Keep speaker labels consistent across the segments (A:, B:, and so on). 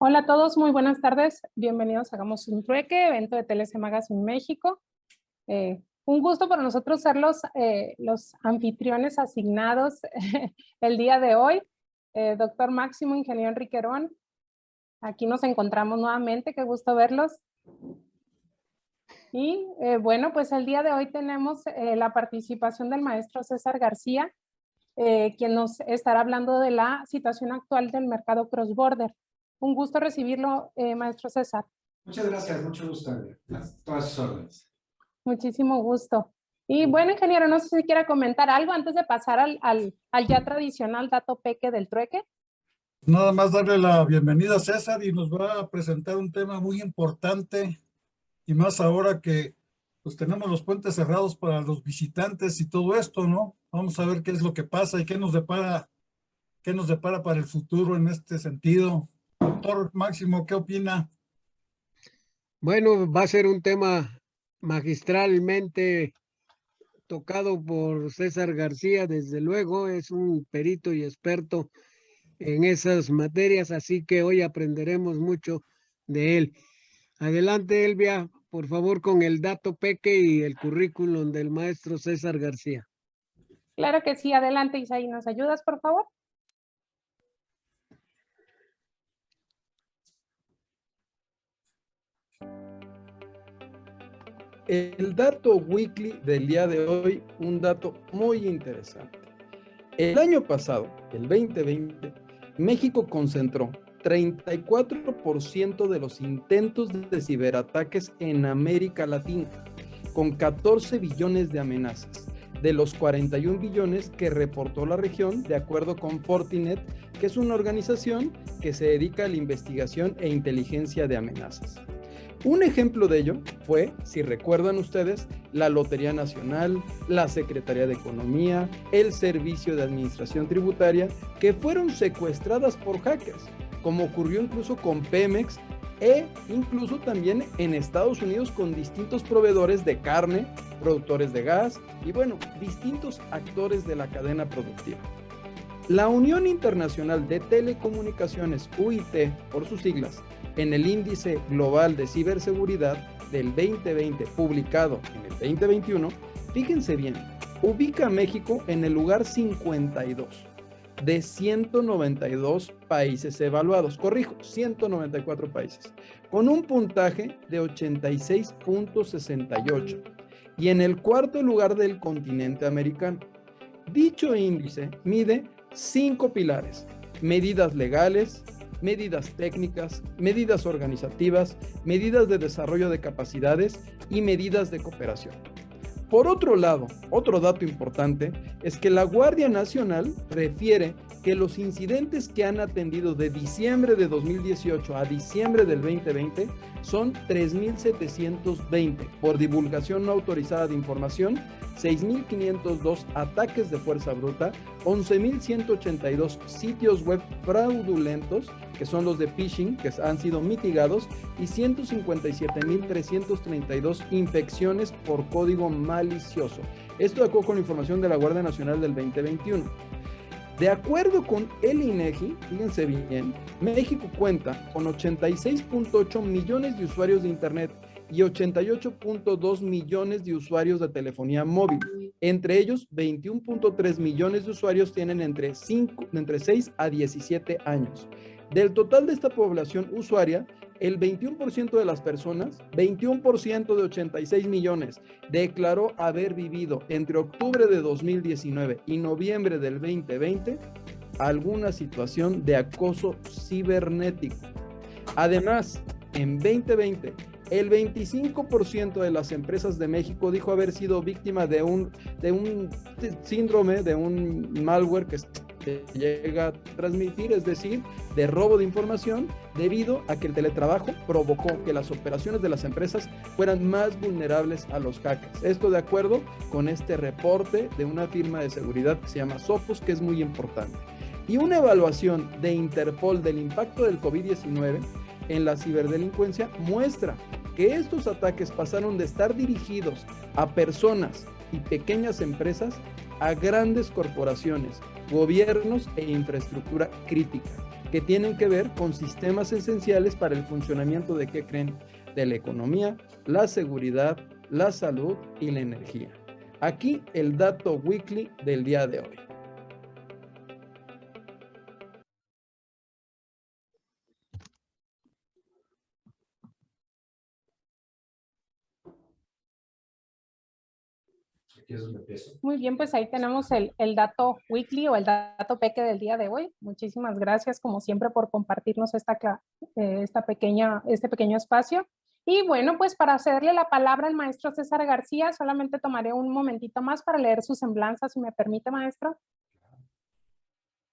A: Hola a todos, muy buenas tardes. Bienvenidos a Hagamos un Trueque, evento de TLC Magazine México. Un gusto para nosotros ser los anfitriones asignados el día de hoy. Doctor Máximo, ingeniero Enrique Herón, aquí nos encontramos nuevamente, qué gusto verlos. Y bueno, pues el día de hoy tenemos la participación del maestro César García, quien nos estará hablando de la situación actual del mercado cross-border. Un gusto recibirlo, maestro César.
B: Muchas gracias, mucho gusto, todas sus órdenes.
A: Muchísimo gusto. Y bueno, ingeniero, no sé si quiera comentar algo antes de pasar al ya tradicional dato peque del trueque.
C: Nada más darle la bienvenida a César y nos va a presentar un tema muy importante y más ahora que pues tenemos los puentes cerrados para los visitantes y todo esto, ¿no? Vamos a ver qué es lo que pasa y qué nos depara para el futuro en este sentido. Doctor Máximo, ¿qué opina?
D: Bueno, va a ser un tema magistralmente tocado por César García, desde luego, es un perito y experto en esas materias, así que hoy aprenderemos mucho de él. Adelante, Elvia, por favor, con el dato peque y el currículum del maestro César García.
A: Claro que sí, adelante, Isaí, ¿nos ayudas, por favor?
E: El dato weekly del día de hoy, un dato muy interesante. El año pasado, el 2020, México concentró 34% de los intentos de ciberataques en América Latina, con 14 billones de amenazas, de los 41 billones que reportó la región, de acuerdo con Fortinet, que es una organización que se dedica a la investigación e inteligencia de amenazas. Un ejemplo de ello fue, si recuerdan ustedes, la Lotería Nacional, la Secretaría de Economía, el Servicio de Administración Tributaria, que fueron secuestradas por hackers, como ocurrió incluso con Pemex e incluso también en Estados Unidos con distintos proveedores de carne, productores de gas y bueno, distintos actores de la cadena productiva. La Unión Internacional de Telecomunicaciones, UIT por sus siglas, en el Índice Global de Ciberseguridad del 2020 publicado en el 2021, fíjense bien, ubica a México en el lugar 52 de 192 países evaluados, corrijo, 194 países, con un puntaje de 86.68 y en el cuarto lugar del continente americano. Dicho índice mide 5 pilares: medidas legales, medidas técnicas, medidas organizativas, medidas de desarrollo de capacidades y medidas de cooperación. Por otro lado, otro dato importante es que la Guardia Nacional refiere que los incidentes que han atendido de diciembre de 2018 a diciembre del 2020 son 3.720 por divulgación no autorizada de información, 6.502 ataques de fuerza bruta, 11.182 sitios web fraudulentos, que son los de phishing, que han sido mitigados, y 157.332 infecciones por código malicioso. Esto de acuerdo con la información de la Guardia Nacional del 2021. De acuerdo con el INEGI, fíjense bien, México cuenta con 86.8 millones de usuarios de Internet y 88.2 millones de usuarios de telefonía móvil. Entre ellos, 21.3 millones de usuarios tienen entre 6 a 17 años. Del total de esta población usuaria, el 21% de las personas, 21% de 86 millones, declaró haber vivido entre octubre de 2019 y noviembre del 2020 alguna situación de acoso cibernético. Además, en 2020, el 25% de las empresas de México dijo haber sido víctima de un síndrome, de un malware que llega a transmitir, es decir, de robo de información, debido a que el teletrabajo provocó que las operaciones de las empresas fueran más vulnerables a los hackers. Esto de acuerdo con este reporte de una firma de seguridad que se llama Sophos, que es muy importante. Y una evaluación de Interpol del impacto del COVID-19 en la ciberdelincuencia muestra que estos ataques pasaron de estar dirigidos a personas y pequeñas empresas a grandes corporaciones, gobiernos e infraestructura crítica. que tienen que ver con sistemas esenciales para el funcionamiento de, ¿qué creen?, de la economía, la seguridad, la salud y la energía. Aquí el dato weekly del día de hoy.
B: Aquí es donde empiezo.
A: Muy bien, pues ahí tenemos el dato weekly o el dato peque del día de hoy. Muchísimas gracias, como siempre, por compartirnos este pequeño espacio. Y bueno, pues para cederle la palabra al maestro César García, solamente tomaré un momentito más para leer su semblanza, si me permite, maestro.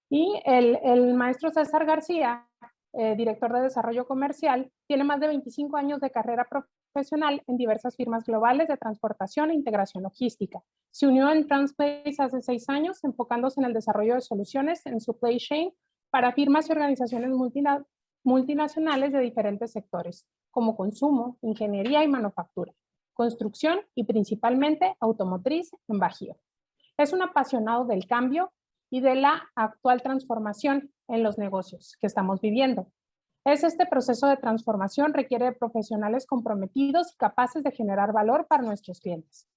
A: Y el maestro César García, director de Desarrollo Comercial, tiene más de 25 años de carrera profesional en diversas firmas globales de transportación e integración logística. Se unió en Transplace hace 6 años, enfocándose en el desarrollo de soluciones en supply chain para firmas y organizaciones multinacionales de diferentes sectores, como consumo, ingeniería y manufactura, construcción y principalmente automotriz en Bajío. Es un apasionado del cambio y de la actual transformación en los negocios que estamos viviendo. Este proceso de transformación requiere de profesionales comprometidos y capaces de generar valor para nuestros clientes.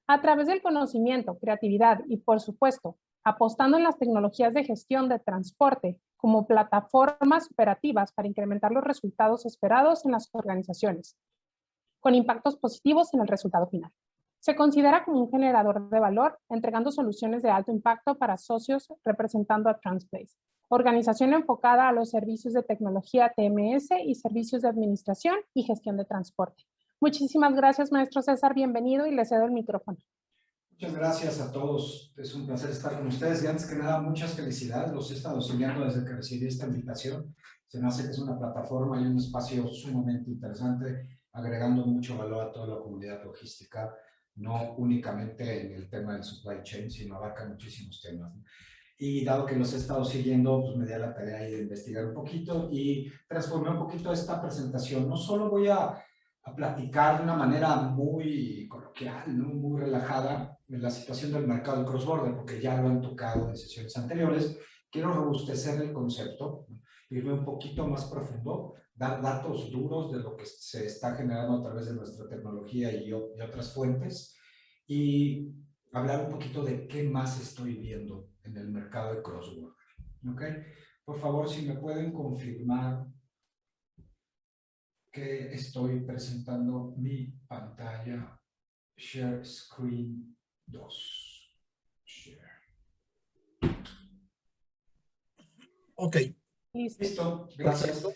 A: A través del conocimiento, creatividad y, por supuesto, apostando en las tecnologías de gestión de transporte como plataformas operativas para incrementar los resultados esperados en las organizaciones, con impactos positivos en el resultado final. Se considera como un generador de valor, entregando soluciones de alto impacto para socios representando a Transplace, organización enfocada a los servicios de tecnología TMS y servicios de administración y gestión de transporte. Muchísimas gracias, maestro César, bienvenido y le cedo el micrófono.
B: Muchas gracias a todos, es un placer estar con ustedes y antes que nada muchas felicidades, los he estado siguiendo desde que recibí esta invitación. Se me hace que es una plataforma y un espacio sumamente interesante, agregando mucho valor a toda la comunidad logística, no únicamente en el tema del supply chain, sino abarca muchísimos temas, ¿no? Y dado que los he estado siguiendo, pues me di a la tarea de investigar un poquito y transformé un poquito esta presentación. No solo voy a platicar de una manera muy coloquial, ¿no?, muy relajada en la situación del mercado del cross-border, porque ya lo han tocado en sesiones anteriores. Quiero robustecer el concepto, ¿no?, irme un poquito más profundo, dar datos duros de lo que se está generando a través de nuestra tecnología y otras fuentes, y hablar un poquito de qué más estoy viendo en el mercado de cross-border. ¿Ok? Por favor, si me pueden confirmar que estoy presentando mi pantalla. Share Screen 2. Share.
C: Ok.
B: Listo, gracias.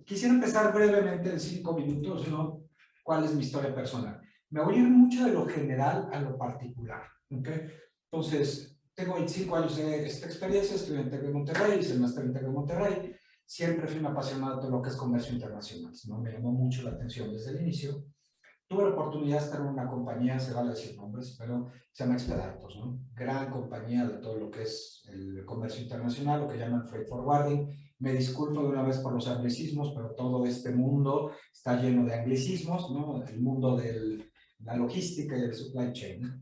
B: Quisiera empezar brevemente en 5 minutos, ¿no? ¿Cuál es mi historia personal? Me voy a ir mucho de lo general a lo particular, ¿ok? Entonces, tengo 25 años de esta experiencia, estudié en TEC de Monterrey, hice el máster en TEC de Monterrey. Siempre fui un apasionado de todo lo que es comercio internacional, ¿no? Me llamó mucho la atención desde el inicio. Tuve la oportunidad de estar en una compañía, se vale decir nombres, pero se llama Expedactos, ¿no? Gran compañía de todo lo que es el comercio internacional, lo que llaman freight forwarding. Me disculpo de una vez por los anglicismos, pero todo este mundo está lleno de anglicismos, ¿no? El mundo de la logística y del supply chain.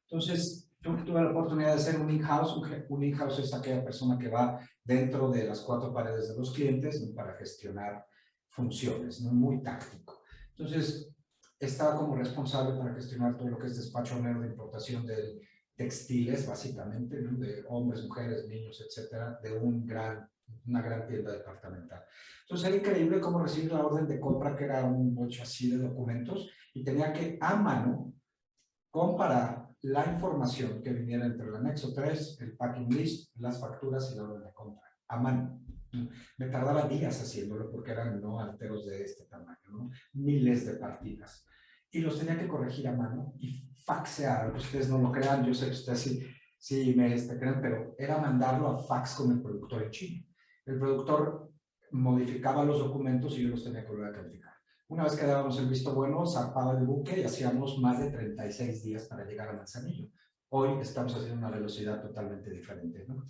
B: Entonces, tuve la oportunidad de hacer un in-house. Un in-house es aquella persona que va dentro de las 4 paredes de los clientes, ¿no?, para gestionar funciones, ¿no? Muy táctico. Entonces, estaba como responsable para gestionar todo lo que es despacho aduanero de importación de textiles, básicamente, ¿no?, de hombres, mujeres, niños, etcétera, de una gran tienda departamental. Entonces era increíble cómo recibir la orden de compra, que era un bolso así de documentos, y tenía que a mano comparar la información que viniera entre el anexo 3, el packing list, las facturas y la orden de compra, a mano. Me tardaba días haciéndolo porque eran, ¿no?, alteros de este tamaño, ¿no?, miles de partidas. Y los tenía que corregir a mano y faxear. Ustedes no lo crean, yo sé que ustedes sí me creen, pero era mandarlo a fax con el productor en China. El productor modificaba los documentos y yo los tenía que volver a calificar. Una vez que dábamos el visto bueno, zarpaba el buque y hacíamos más de 36 días para llegar a Manzanillo. Hoy estamos haciendo una velocidad totalmente diferente, ¿no?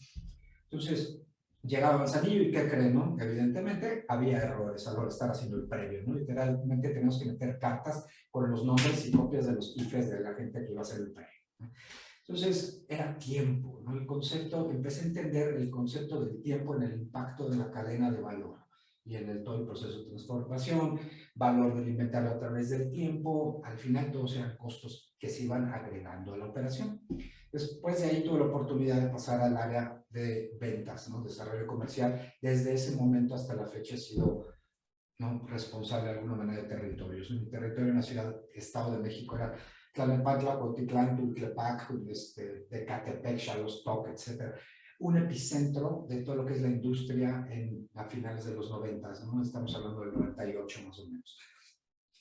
B: Entonces, llegaba a Manzanillo y ¿qué creen, no? Evidentemente había errores a la hora de estar haciendo el previo, ¿no? Literalmente tenemos que meter cartas con los nombres y copias de los IFES de la gente que iba a hacer el previo, ¿no? Entonces, era tiempo, ¿no? El concepto, empecé a entender el concepto del tiempo en el impacto de la cadena de valor y en todo el proceso de transformación, valor del inventario a través del tiempo, al final todos eran costos que se iban agregando a la operación. Después de ahí tuve la oportunidad de pasar al área de ventas, ¿no? Desarrollo comercial. Desde ese momento hasta la fecha he sido, ¿no?, responsable de alguna manera de territorios. Mi territorio en la ciudad, Estado de México, era Tlalnepantla, Cuautitlán, Tultepec, Ecatepec, Xalostoc, etc. Un epicentro de todo lo que es la industria a finales de los 90, ¿no? Estamos hablando del 98 más o menos.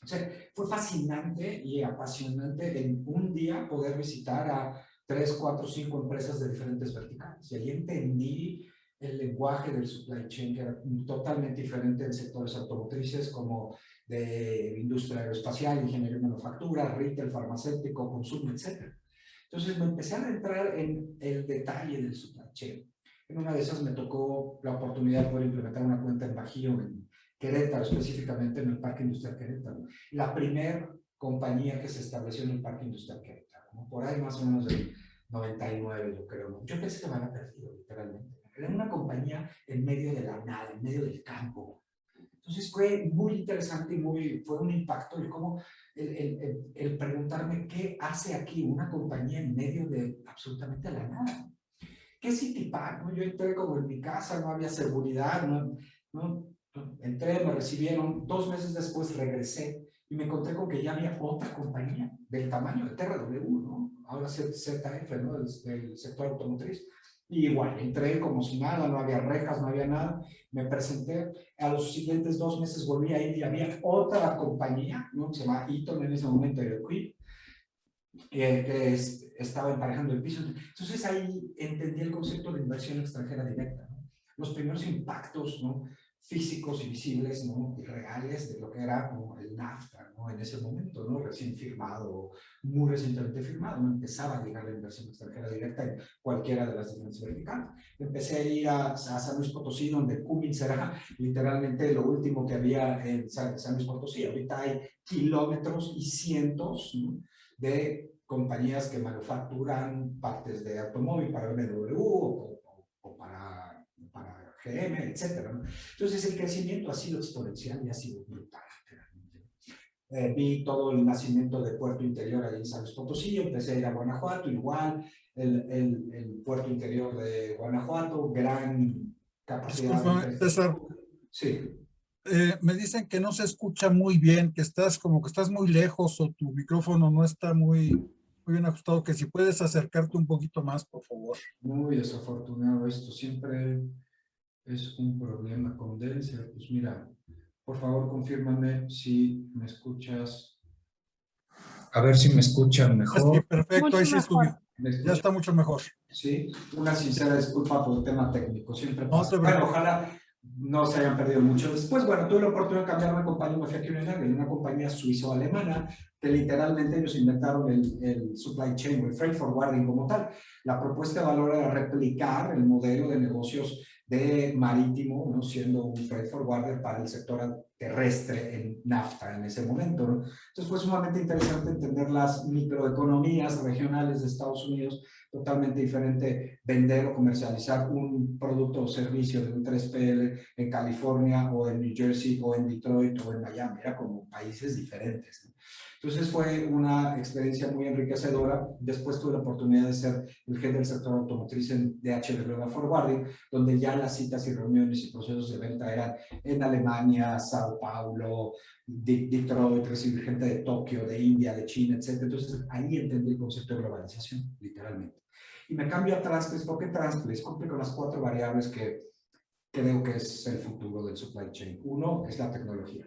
B: O sea, fue fascinante y apasionante en un día poder visitar a 3, 4, 5 empresas de diferentes verticales. Y ahí entendí el lenguaje del supply chain, que era totalmente diferente en sectores automotrices como de industria aeroespacial, ingeniería y manufactura, retail, farmacéutico, consumo, etc. Entonces me empecé a entrar en el detalle del supply chain. En una de esas me tocó la oportunidad de poder implementar una cuenta en Bajío, en Querétaro, específicamente en el Parque Industrial Querétaro. La primera compañía que se estableció en el Parque Industrial Querétaro, ¿no? Por ahí más o menos del 99, yo creo, ¿no? Yo pensé que me había perdido, literalmente. Era una compañía en medio de la nada, en medio del campo. Entonces fue muy interesante y fue un impacto el cómo, el preguntarme qué hace aquí una compañía en medio de absolutamente la nada. ¿Qué Citipac? ¿No? Yo entré como en mi casa, no había seguridad, no, entré, me recibieron, 2 meses después regresé y me encontré con que ya había otra compañía del tamaño de TRW, ¿no? Ahora ZF, ¿no? Del sector automotriz. Y igual, entré como si nada, no había rejas, no había nada, me presenté, a los siguientes 2 meses volví a ir y había otra compañía, ¿no? Se llama Eaton en ese momento, Equip, que estaba emparejando el piso. Entonces ahí entendí el concepto de inversión extranjera directa, ¿no? Los primeros impactos, ¿no?, físicos y visibles, ¿no?, y reales de lo que era, ¿no?, el NAFTA, ¿no?, en ese momento, ¿no?, recién firmado, muy recientemente firmado, no empezaba a llegar la inversión extranjera directa en cualquiera de las diferentes verticales. Empecé a ir a San Luis Potosí, donde Cummins era literalmente lo último que había en San Luis Potosí. Ahorita hay kilómetros y cientos, ¿no?, de compañías que manufacturan partes de automóvil para BMW o para GM, etc. ¿no? Entonces el crecimiento ha sido exponencial y ha sido brutal. Vi todo el nacimiento de Puerto Interior allí en San Luis Potosí, empecé a ir a Guanajuato, igual, el Puerto Interior de Guanajuato, gran capacidad.
C: Disculpa, César.
B: Sí.
C: Me dicen que no se escucha muy bien, que estás como que estás muy lejos o tu micrófono no está muy bien ajustado, que si puedes acercarte un poquito más, por favor.
B: Muy desafortunado esto, siempre es un problema con Denser. Pues mira, por favor confírmame si me escuchas. A ver si me escuchan mejor.
C: Sí, perfecto, ahí sí estuve. Ya está mucho mejor.
B: Sí, una sincera disculpa por el tema técnico, siempre pasa.
C: No,
B: bueno, ojalá no se hayan perdido mucho. Después, bueno, tuve la oportunidad de cambiarme de compañía, me fui a Kühne+Nagel, una compañía suizo-alemana, que literalmente ellos inventaron el supply chain, el freight forwarding como tal. La propuesta de valor era replicar el modelo de negocios de marítimo, ¿no?, siendo un freight forwarder para el sector terrestre en NAFTA en ese momento, ¿no? Entonces fue sumamente interesante entender las microeconomías regionales de Estados Unidos, totalmente diferente vender o comercializar un producto o servicio de un 3PL en California o en New Jersey o en Detroit o en Miami, era como países diferentes, ¿no? Entonces fue una experiencia muy enriquecedora. Después tuve la oportunidad de ser el jefe del sector automotriz en DHL Global Forwarding, donde ya las citas y reuniones y procesos de venta eran en Alemania, Sao Paulo, Detroit, recibir gente de Tokio, de India, de China, etc. Entonces ahí entendí el concepto de globalización, literalmente. Y me cambio a Transplace, porque Transplace cumple con las 4 variables que creo que es el futuro del supply chain. Uno es la tecnología.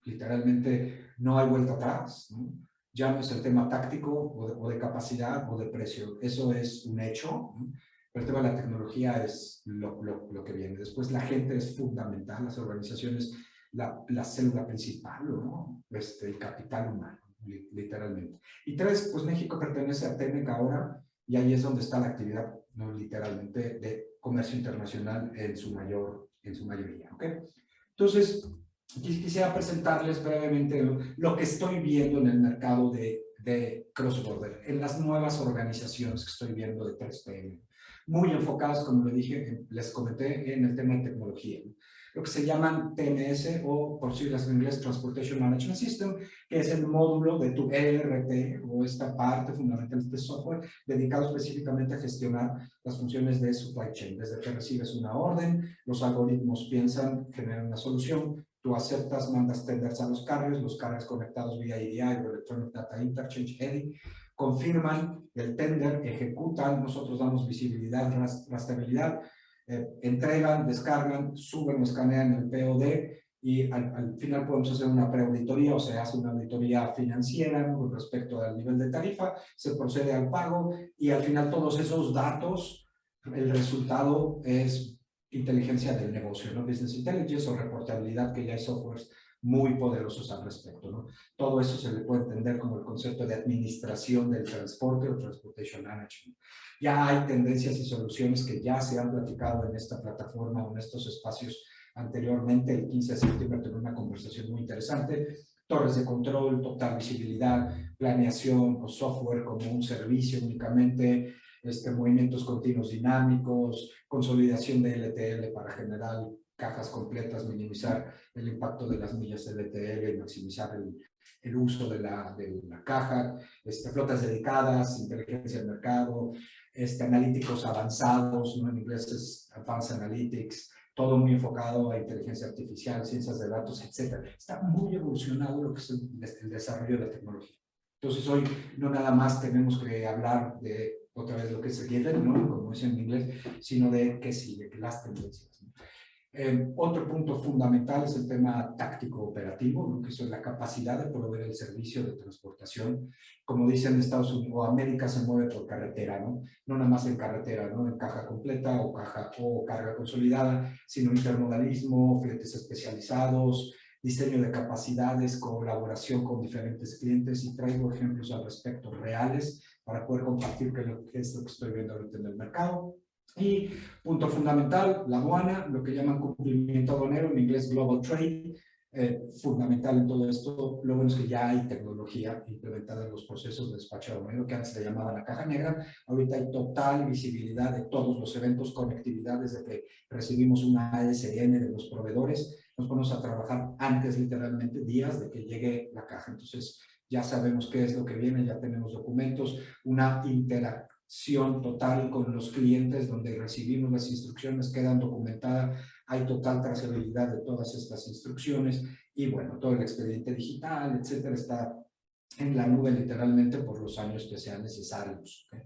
B: Literalmente no hay vuelta atrás, ¿no? Ya no es el tema táctico o de capacidad o de precio. Eso es un hecho, ¿no? Pero el tema de la tecnología es lo que viene. Después la gente es fundamental, las organizaciones, la célula principal, ¿no? El capital humano, literalmente. Y 3, pues México pertenece a TEMEC ahora, y ahí es donde está la actividad, ¿no?, literalmente de comercio internacional en su mayoría, ¿ok? Entonces, quisiera presentarles brevemente lo que estoy viendo en el mercado de de cross-border en las nuevas organizaciones que estoy viendo de 3PM. Muy enfocados, como les comenté, en el tema de tecnología. Lo que se llaman TMS o, por siglas en inglés, Transportation Management System, que es el módulo de tu ERP o esta parte fundamental de este software dedicado específicamente a gestionar las funciones de supply chain. Desde que recibes una orden, los algoritmos piensan, generan una solución, tú aceptas, mandas tenders a los carriers conectados vía EDI o Electronic Data Interchange, EDI, confirman el tender, ejecutan, nosotros damos visibilidad, rastreabilidad, entregan, descargan, suben o escanean el POD y al final podemos hacer una preauditoría o se hace una auditoría financiera, ¿no?, con respecto al nivel de tarifa, se procede al pago y al final todos esos datos, el resultado es inteligencia del negocio, ¿no? Business Intelligence o reportabilidad, que ya hay softwares muy poderosos al respecto, ¿no? Todo eso se le puede entender como el concepto de administración del transporte o Transportation Management. Ya hay tendencias y soluciones que ya se han platicado en esta plataforma o en estos espacios anteriormente. El 15 de septiembre tuve una conversación muy interesante. Torres de control, total visibilidad, planeación o software como un servicio únicamente, movimientos continuos dinámicos, consolidación de LTL para generar cajas completas, minimizar el impacto de las millas LTL y maximizar el uso de la caja, flotas dedicadas, inteligencia del mercado, analíticos avanzados, ¿no? En inglés es Advanced Analytics, todo muy enfocado a inteligencia artificial, ciencias de datos, etc. Está muy evolucionado lo que es el desarrollo de la tecnología. Entonces hoy no nada más tenemos que hablar de otra vez lo que es el given, ¿no?, como dicen en inglés, sino de qué sigue, las tendencias, ¿no? Otro punto fundamental es el tema táctico operativo, ¿no?, que es la capacidad de proveer el servicio de transportación. Como dicen Estados Unidos o América se mueve por carretera, ¿no? No nada más en carretera, ¿no?, en caja completa o carga consolidada, sino intermodalismo, fletes especializados, diseño de capacidades, colaboración con diferentes clientes, y traigo ejemplos al respecto reales para poder compartir qué es lo que estoy viendo ahorita en el mercado. Y punto fundamental, la aduana, lo que llaman cumplimiento aduanero, en inglés Global Trade, fundamental en todo esto. Lo bueno es que ya hay tecnología implementada en los procesos de despacho aduanero, que antes se llamaba la caja negra. Ahorita hay total visibilidad de todos los eventos, conectividad, desde que recibimos una ASN de los proveedores, nos ponemos a trabajar antes, literalmente, días de que llegue la caja. Entonces, ya sabemos qué es lo que viene, ya tenemos documentos, una interacción total con los clientes, donde recibimos las instrucciones, quedan documentadas, hay total trazabilidad de todas estas instrucciones, y bueno, todo el expediente digital, etcétera, está en la nube literalmente por los años que sean necesarios, ¿okay?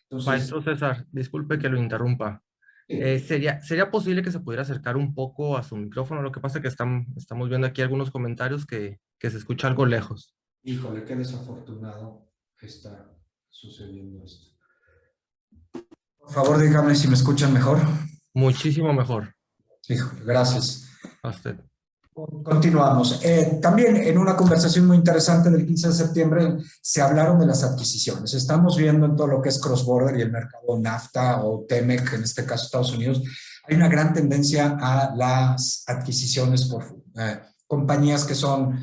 B: Entonces,
F: Maestro César, disculpe que lo interrumpa. ¿Sería posible que se pudiera acercar un poco a su micrófono? Lo que pasa es que estamos viendo aquí algunos comentarios que se escucha algo lejos.
B: Híjole, qué desafortunado está sucediendo esto. Por favor, dígame si me escuchan mejor.
F: Muchísimo mejor.
B: Híjole, gracias.
F: A usted.
B: Continuamos. También en una conversación muy interesante del 15 de septiembre se hablaron de las adquisiciones. Estamos viendo en todo lo que es cross-border y el mercado NAFTA o TEMEC, en este caso Estados Unidos, hay una gran tendencia a las adquisiciones por compañías que son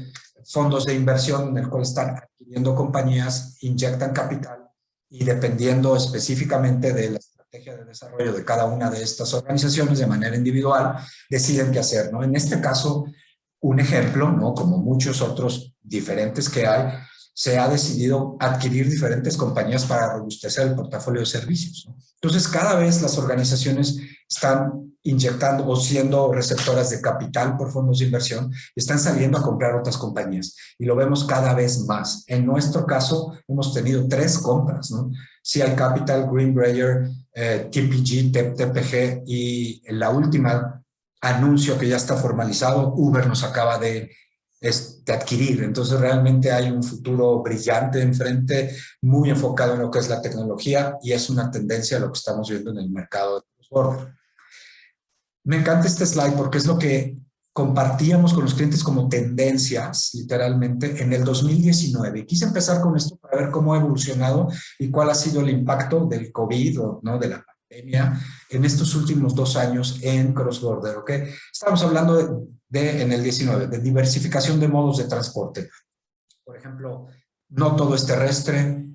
B: fondos de inversión en el cual están adquiriendo compañías, inyectan capital y dependiendo específicamente de la estrategia de desarrollo de cada una de estas organizaciones de manera individual, deciden qué hacer, ¿no? En este caso, un ejemplo, ¿no?, como muchos otros diferentes que hay, se ha decidido adquirir diferentes compañías para robustecer el portafolio de servicios, ¿no? Entonces, cada vez las organizaciones están inyectando o siendo receptoras de capital por fondos de inversión y están saliendo a comprar otras compañías. Y lo vemos cada vez más. En nuestro caso, hemos tenido 3 compras, ¿no? CI Capital, Greenbrier, TPG, TPG y la última anuncio que ya está formalizado, Uber nos acaba de adquirir. Entonces realmente hay un futuro brillante enfrente, muy enfocado en lo que es la tecnología, y es una tendencia a lo que estamos viendo en el mercado de cross-border. Me encanta este slide porque es lo que compartíamos con los clientes como tendencias, literalmente, en el 2019. Y quise empezar con esto para ver cómo ha evolucionado y cuál ha sido el impacto del COVID, ¿no?, de la pandemia, en estos últimos 2 años en cross-border, ¿ok? Estamos hablando en el 19, de diversificación de modos de transporte. Por ejemplo, no todo es terrestre,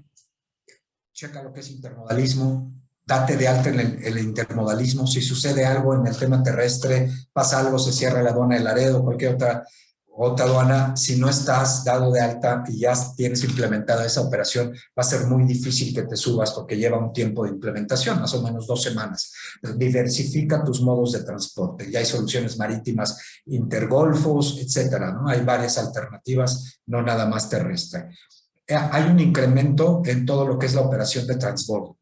B: checa lo que es intermodalismo, date de alta en el intermodalismo. Si sucede algo en el tema terrestre, pasa algo, se cierra la aduana de Laredo, cualquier otra aduana, si no estás dado de alta y ya tienes implementada esa operación, va a ser muy difícil que te subas porque lleva un tiempo de implementación, más o menos 2 semanas. Diversifica tus modos de transporte. Ya hay soluciones marítimas, intergolfos, etcétera, ¿no? Hay varias alternativas, no nada más terrestre. Hay un incremento en todo lo que es la operación de transbordo.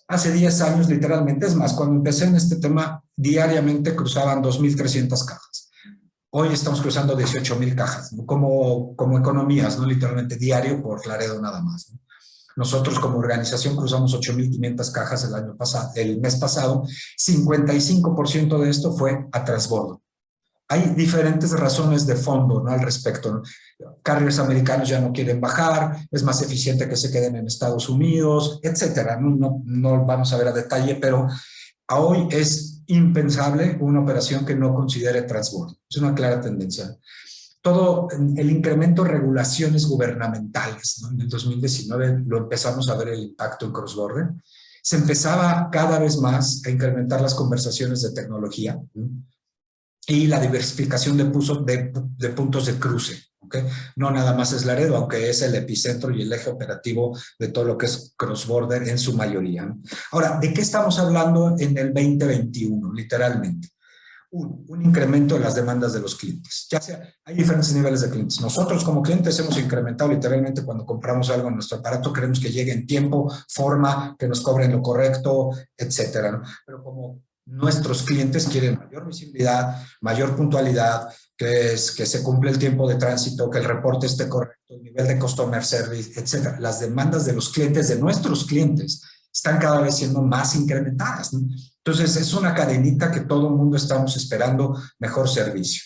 B: Hace 10 años, literalmente, es más, cuando empecé en este tema, diariamente cruzaban 2.300 cajas. Hoy estamos cruzando 18.000 cajas, ¿no? como economías, ¿no? Literalmente diario por Laredo nada más, ¿no? Nosotros como organización cruzamos 8.500 cajas el mes pasado. 55% de esto fue a transbordo. Hay diferentes razones de fondo, ¿no? Al respecto, ¿no? Carriers americanos ya no quieren bajar, es más eficiente que se queden en Estados Unidos, etcétera. No vamos a ver a detalle, pero a hoy es impensable una operación que no considere transbordo. Es una clara tendencia. Todo el incremento de regulaciones gubernamentales, ¿no? En el 2019 lo empezamos a ver el impacto en cross-border. Se empezaba cada vez más a incrementar las conversaciones de tecnología, ¿no? Y la diversificación de puntos de cruce. ¿Okay? No nada más es Laredo, aunque es el epicentro y el eje operativo de todo lo que es cross-border en su mayoría, ¿no? Ahora, ¿de qué estamos hablando en el 2021, literalmente? Un incremento de las demandas de los clientes. Ya sea, hay diferentes niveles de clientes. Nosotros como clientes hemos incrementado literalmente cuando compramos algo en nuestro aparato, queremos que llegue en tiempo, forma, que nos cobren lo correcto, etcétera, ¿no? Pero como nuestros clientes quieren mayor visibilidad, mayor puntualidad, que se cumple el tiempo de tránsito, que el reporte esté correcto, el nivel de customer service, etcétera. Las demandas de los clientes, de nuestros clientes, están cada vez siendo más incrementadas, ¿no? Entonces, es una cadenita que todo el mundo estamos esperando mejor servicio.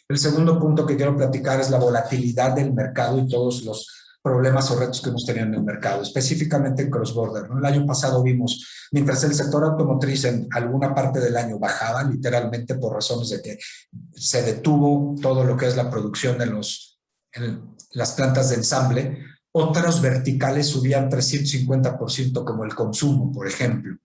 B: El segundo punto que quiero platicar es la volatilidad del mercado y todos los problemas o retos que hemos tenido en el mercado, específicamente en cross-border, ¿no? El año pasado vimos, mientras el sector automotriz en alguna parte del año bajaba, literalmente por razones de que se detuvo todo lo que es la producción de las plantas de ensamble, otros verticales subían 350% como el consumo, por ejemplo.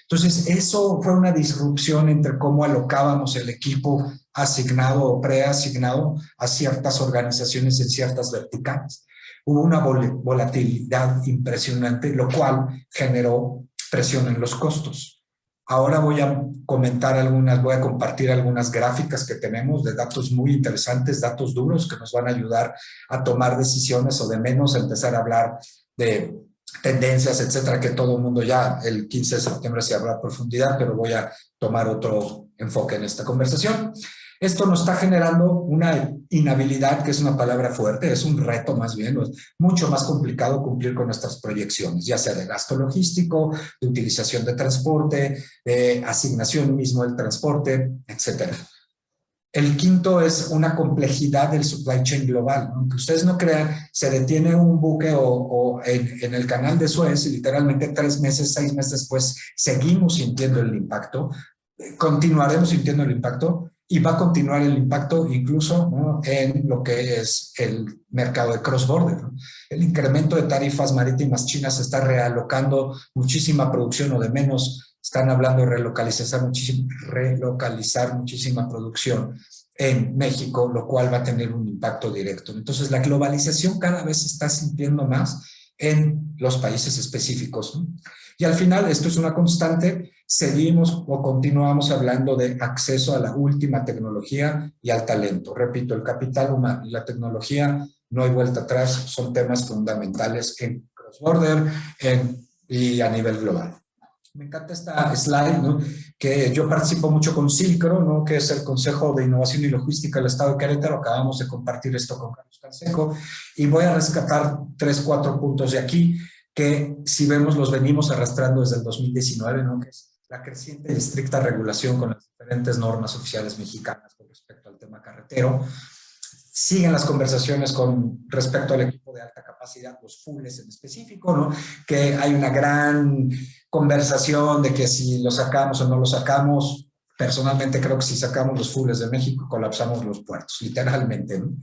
B: Entonces, eso fue una disrupción entre cómo alocábamos el equipo asignado o preasignado a ciertas organizaciones en ciertas verticales. Hubo una volatilidad impresionante, lo cual generó presión en los costos. Ahora voy a compartir algunas gráficas que tenemos de datos muy interesantes, datos duros que nos van a ayudar a tomar decisiones o de menos empezar a hablar de tendencias, etcétera, que todo el mundo ya el 15 de septiembre se habla a profundidad, pero voy a tomar otro enfoque en esta conversación. Esto nos está generando una inhabilidad, que es una palabra fuerte, es un reto más bien, es mucho más complicado cumplir con nuestras proyecciones, ya sea de gasto logístico, de utilización de transporte, de asignación mismo del transporte, etcétera. El quinto es una complejidad del supply chain global, ¿no? Aunque ustedes no crean, se detiene un buque o en el canal de Suez y literalmente 3 meses, 6 meses después seguimos sintiendo el impacto, continuaremos sintiendo el impacto y va a continuar el impacto incluso, ¿no?, en lo que es el mercado de cross-border, ¿no? El incremento de tarifas marítimas chinas está realocando muchísima producción o de menos. Están hablando de relocalizar muchísima producción en México, lo cual va a tener un impacto directo. Entonces, la globalización cada vez se está sintiendo más en los países específicos, ¿no? Y al final, esto es una constante, seguimos o continuamos hablando de acceso a la última tecnología y al talento. Repito, el capital humano y la tecnología, no hay vuelta atrás, son temas fundamentales en cross-border y a nivel global. Me encanta esta slide, ¿no?, que yo participo mucho con CILCRO, ¿no?, que es el Consejo de Innovación y Logística del Estado de Querétaro. Acabamos de compartir esto con Carlos Canseco y voy a rescatar 3, 4 puntos de aquí que, si vemos, los venimos arrastrando desde el 2019, ¿no?, que es la creciente y estricta regulación con las diferentes normas oficiales mexicanas con respecto al tema carretero. Siguen las conversaciones con respecto al equipo de alta capacidad, los fulls en específico, ¿no?, que hay una gran conversación de que si lo sacamos o no lo sacamos. Personalmente creo que si sacamos los fules de México, colapsamos los puertos, literalmente, ¿no?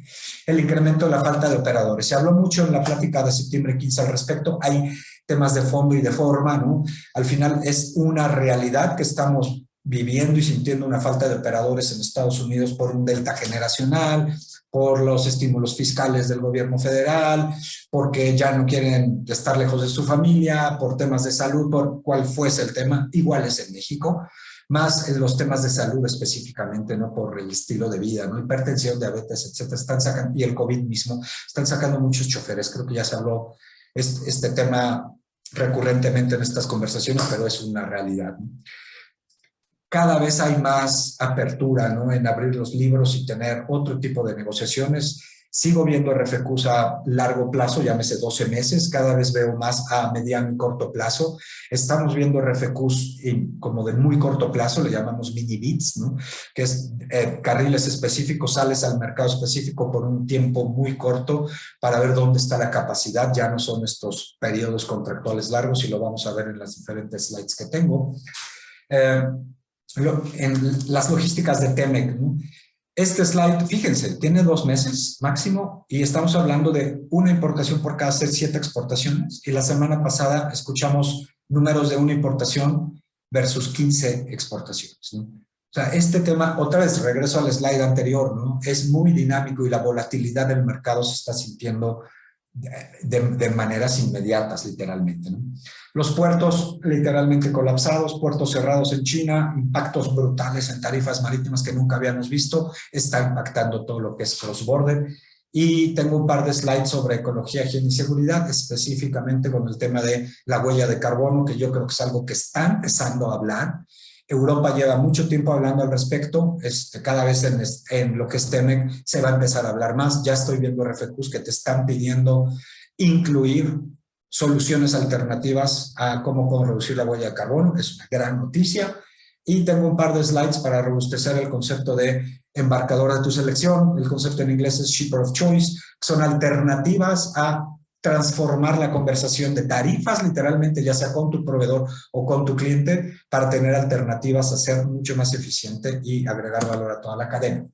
B: El incremento de la falta de operadores. Se habló mucho en la plática de septiembre 15 al respecto. Hay temas de fondo y de forma, ¿no? Al final es una realidad que estamos viviendo y sintiendo una falta de operadores en Estados Unidos por un delta generacional, por los estímulos fiscales del gobierno federal, porque ya no quieren estar lejos de su familia, por temas de salud, por cual fuese el tema, igual es en México, más en los temas de salud específicamente, ¿no? Por el estilo de vida, ¿no? Hipertensión, diabetes, etcétera, están sacando, y el COVID mismo, están sacando muchos choferes. Creo que ya se habló este tema recurrentemente en estas conversaciones, pero es una realidad, ¿no? Cada vez hay más apertura, ¿no? En abrir los libros y tener otro tipo de negociaciones. Sigo viendo RFQs a largo plazo, llámese 12 meses, cada vez veo más a mediano y corto plazo. Estamos viendo RFQs como de muy corto plazo, le llamamos mini bits, ¿no? Que es carriles específicos, sales al mercado específico por un tiempo muy corto para ver dónde está la capacidad. Ya no son estos periodos contractuales largos y lo vamos a ver en las diferentes slides que tengo. En las logísticas de TEMEC, ¿no? Este slide, fíjense, tiene 2 meses máximo y estamos hablando de una importación por cada 7 exportaciones, y la semana pasada escuchamos números de una importación versus 15 exportaciones, ¿no? O sea, este tema, otra vez regreso al slide anterior, ¿no? Es muy dinámico y la volatilidad del mercado se está sintiendo de maneras inmediatas, literalmente, ¿no? Los puertos literalmente colapsados, puertos cerrados en China, impactos brutales en tarifas marítimas que nunca habíamos visto, está impactando todo lo que es cross-border. Y tengo un par de slides sobre ecología, higiene y seguridad, específicamente con el tema de la huella de carbono, que yo creo que es algo que está empezando a hablar. Europa lleva mucho tiempo hablando al respecto, cada vez en lo que es TEMEC se va a empezar a hablar más. Ya estoy viendo RFQs que te están pidiendo incluir soluciones alternativas a cómo puedo reducir la huella de carbono. Es una gran noticia. Y tengo un par de slides para robustecer el concepto de embarcador de tu selección. El concepto en inglés es shipper of choice. Son alternativas a transformar la conversación de tarifas, literalmente, ya sea con tu proveedor o con tu cliente, para tener alternativas a ser mucho más eficiente y agregar valor a toda la cadena.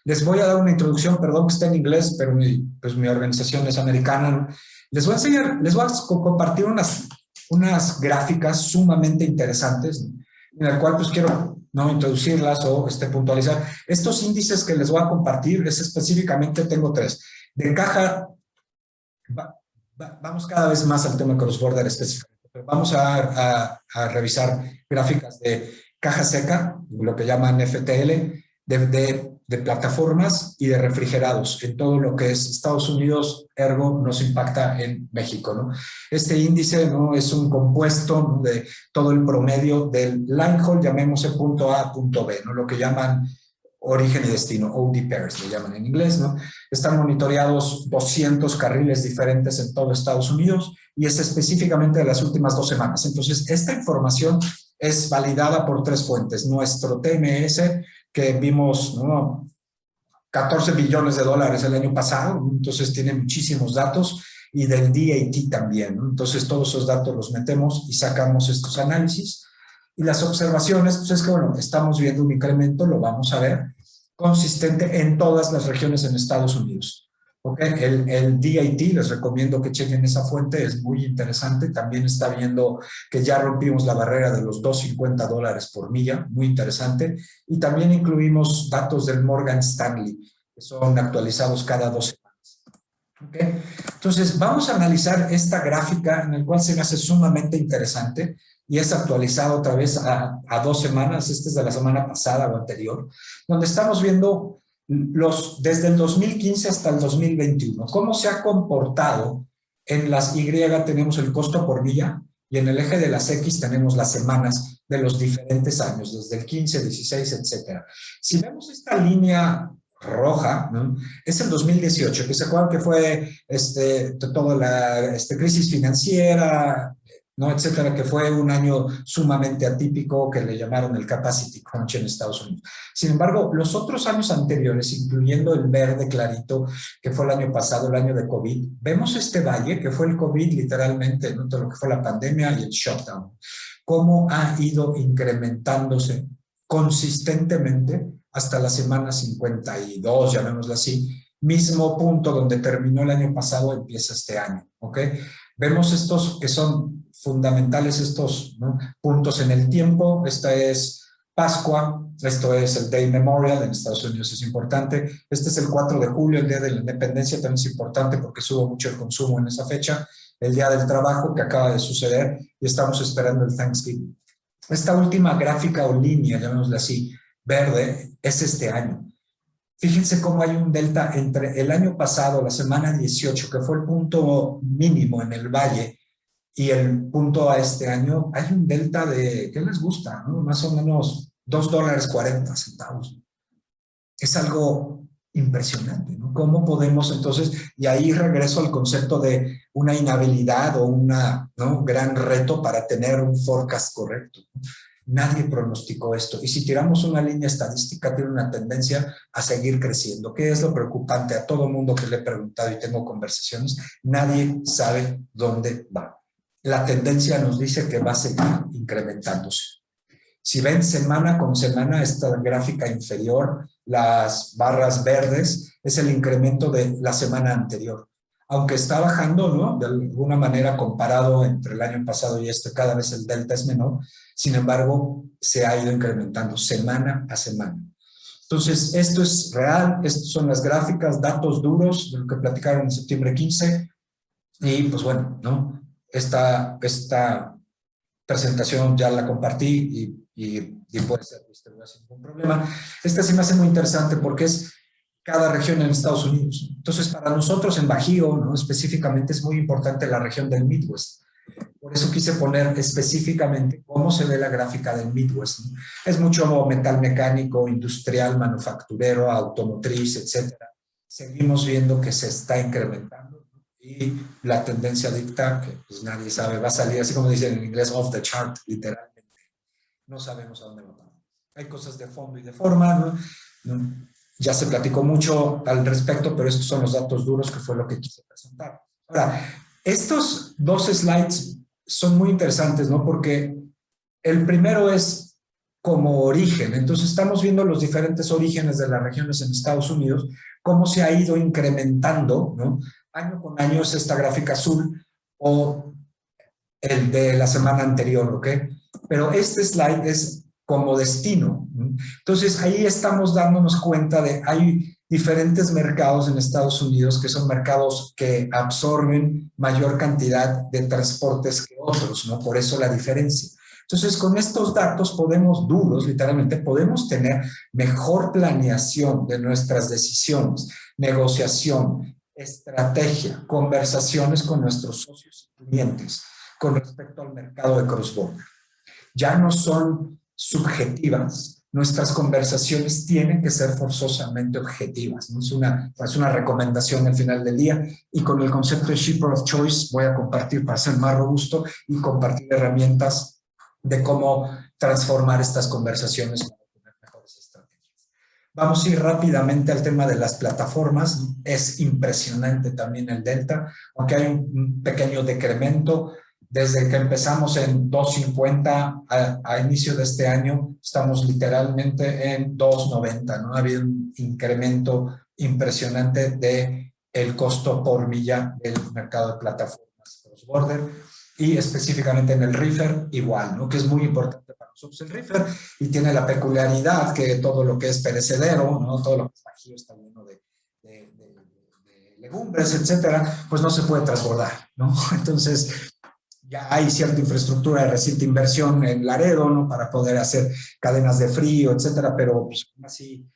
B: Les voy a dar una introducción, perdón que esté en inglés, pero mi organización es americana, ¿no? Les voy a enseñar, les voy a compartir unas gráficas sumamente interesantes, ¿no? En el cual pues quiero, ¿no?, introducirlas o puntualizar. Estos índices que les voy a compartir es específicamente, tengo 3. De caja, vamos cada vez más al tema cross-border específicamente, pero vamos a revisar gráficas de caja seca, lo que llaman FTL, de plataformas y de refrigerados en todo lo que es Estados Unidos, ergo nos impacta en México, ¿no? Este índice, ¿no?, es un compuesto, ¿no?, de todo el promedio del line haul, llamémosle punto A, punto B, ¿no?, lo que llaman origen y destino, OD pairs, le llaman en inglés, ¿no? Están monitoreados 200 carriles diferentes en todo Estados Unidos y es específicamente de las últimas 2 semanas. Entonces, esta información es validada por 3 fuentes. Nuestro TMS, que vimos, ¿no?, 14 billones de dólares el año pasado, entonces tiene muchísimos datos, y del DAT también, ¿no? Entonces, todos esos datos los metemos y sacamos estos análisis. Y las observaciones, pues es que, bueno, estamos viendo un incremento, lo vamos a ver, consistente en todas las regiones en Estados Unidos. ¿Okay? El DAT, les recomiendo que chequen esa fuente, es muy interesante. También está viendo que ya rompimos la barrera de los $2.50 por milla, muy interesante. Y también incluimos datos del Morgan Stanley, que son actualizados cada 2 semanas. ¿Okay? Entonces, vamos a analizar esta gráfica, en la cual se me hace sumamente interesante, y es actualizado otra vez a 2 semanas, este es de la semana pasada o anterior, donde estamos viendo desde el 2015 hasta el 2021, cómo se ha comportado. En las Y tenemos el costo por milla, y en el eje de las X tenemos las semanas de los diferentes años, desde el 15, 16, etc. Si vemos esta línea roja, ¿no?, es el 2018, que se acuerdan que fue toda la crisis financiera, ¿no?, etcétera, que fue un año sumamente atípico, que le llamaron el capacity crunch en Estados Unidos. Sin embargo, los otros años anteriores, incluyendo el verde clarito, que fue el año pasado, el año de COVID, vemos este valle, que fue el COVID literalmente, ¿no?, todo lo que fue la pandemia y el shutdown, cómo ha ido incrementándose consistentemente hasta la semana 52, llamémoslo así, mismo punto donde terminó el año pasado, empieza este año, ¿ok? Vemos estos que son fundamentales, estos, ¿no?, puntos en el tiempo. Esta es Pascua, esto es el Day Memorial, en Estados Unidos es importante. Este es el 4 de julio, el Día de la Independencia, también es importante porque sube mucho el consumo en esa fecha. El Día del Trabajo, que acaba de suceder, y estamos esperando el Thanksgiving. Esta última gráfica o línea, llamémosla así, verde, es este año. Fíjense cómo hay un delta entre el año pasado, la semana 18, que fue el punto mínimo en el valle, y el punto a este año. Hay un delta de, ¿qué les gusta?, ¿no? Más o menos $2.40. Es algo impresionante, ¿no? ¿Cómo podemos entonces? Y ahí regreso al concepto de una inhabilidad o una, ¿no?, gran reto para tener un forecast correcto. Nadie pronosticó esto. Y si tiramos una línea estadística, tiene una tendencia a seguir creciendo. ¿Qué es lo preocupante? A todo mundo que le he preguntado y tengo conversaciones, nadie sabe dónde va. La tendencia nos dice que va a seguir incrementándose. Si ven semana con semana, esta gráfica inferior, las barras verdes, es el incremento de la semana anterior. Aunque está bajando, ¿no?, de alguna manera comparado entre el año pasado y este, cada vez el delta es menor. Sin embargo, se ha ido incrementando semana a semana. Entonces, esto es real, estas son las gráficas, datos duros de lo que platicaron en septiembre 15. Y pues bueno, ¿no?, esta presentación ya la compartí y puede ser distribuida sin ningún problema. Esta sí me hace muy interesante porque es cada región en Estados Unidos. Entonces, para nosotros en Bajío, ¿no?, específicamente es muy importante la región del Midwest. Por eso quise poner específicamente cómo se ve la gráfica del Midwest, ¿no? Es mucho metal mecánico, industrial, manufacturero, automotriz, etcétera. Seguimos viendo que se está incrementando. Y la tendencia dicta que pues nadie sabe, va a salir así como dicen en inglés, off the chart, literalmente. No sabemos a dónde va a parar. Hay cosas de fondo y de forma, ¿no? Ya se platicó mucho al respecto, pero estos son los datos duros, que fue lo que quise presentar. Ahora, estos dos slides son muy interesantes, ¿no? Porque el primero es como origen. Entonces estamos viendo los diferentes orígenes de las regiones en Estados Unidos, cómo se ha ido incrementando, ¿no? Año con año es esta gráfica azul o el de la semana anterior, ¿ok? Pero este slide es como destino, ¿no? Entonces ahí estamos dándonos cuenta de hay diferentes mercados en Estados Unidos que son mercados que absorben mayor cantidad de transportes que otros, ¿no? Por eso la diferencia. Entonces, con estos datos podemos, duros, literalmente, podemos tener mejor planeación de nuestras decisiones, negociación, estrategia, conversaciones con nuestros socios y clientes con respecto al mercado de cross-border. Ya no son subjetivas. Nuestras conversaciones tienen que ser forzosamente objetivas, ¿no? Es una recomendación al final del día, y con el concepto de Shipper of Choice voy a compartir para ser más robusto y compartir herramientas de cómo transformar estas conversaciones para tener mejores estrategias. Vamos a ir rápidamente al tema de las plataformas. Es impresionante también el delta, aunque hay un pequeño decremento. Desde que empezamos en 2.50 a inicio de este año, estamos literalmente en 2.90, ¿no? Ha habido un incremento impresionante del costo por milla del mercado de plataformas cross-border, y específicamente en el reefer igual, ¿no? Que es muy importante para nosotros el reefer, y tiene la peculiaridad que todo lo que es perecedero, ¿no? Todo lo que es bajío está lleno de legumbres, etcétera, pues no se puede transbordar, ¿no? Entonces, ya hay cierta infraestructura de reciente inversión en Laredo, ¿no? Para poder hacer cadenas de frío, etcétera, pero pues, así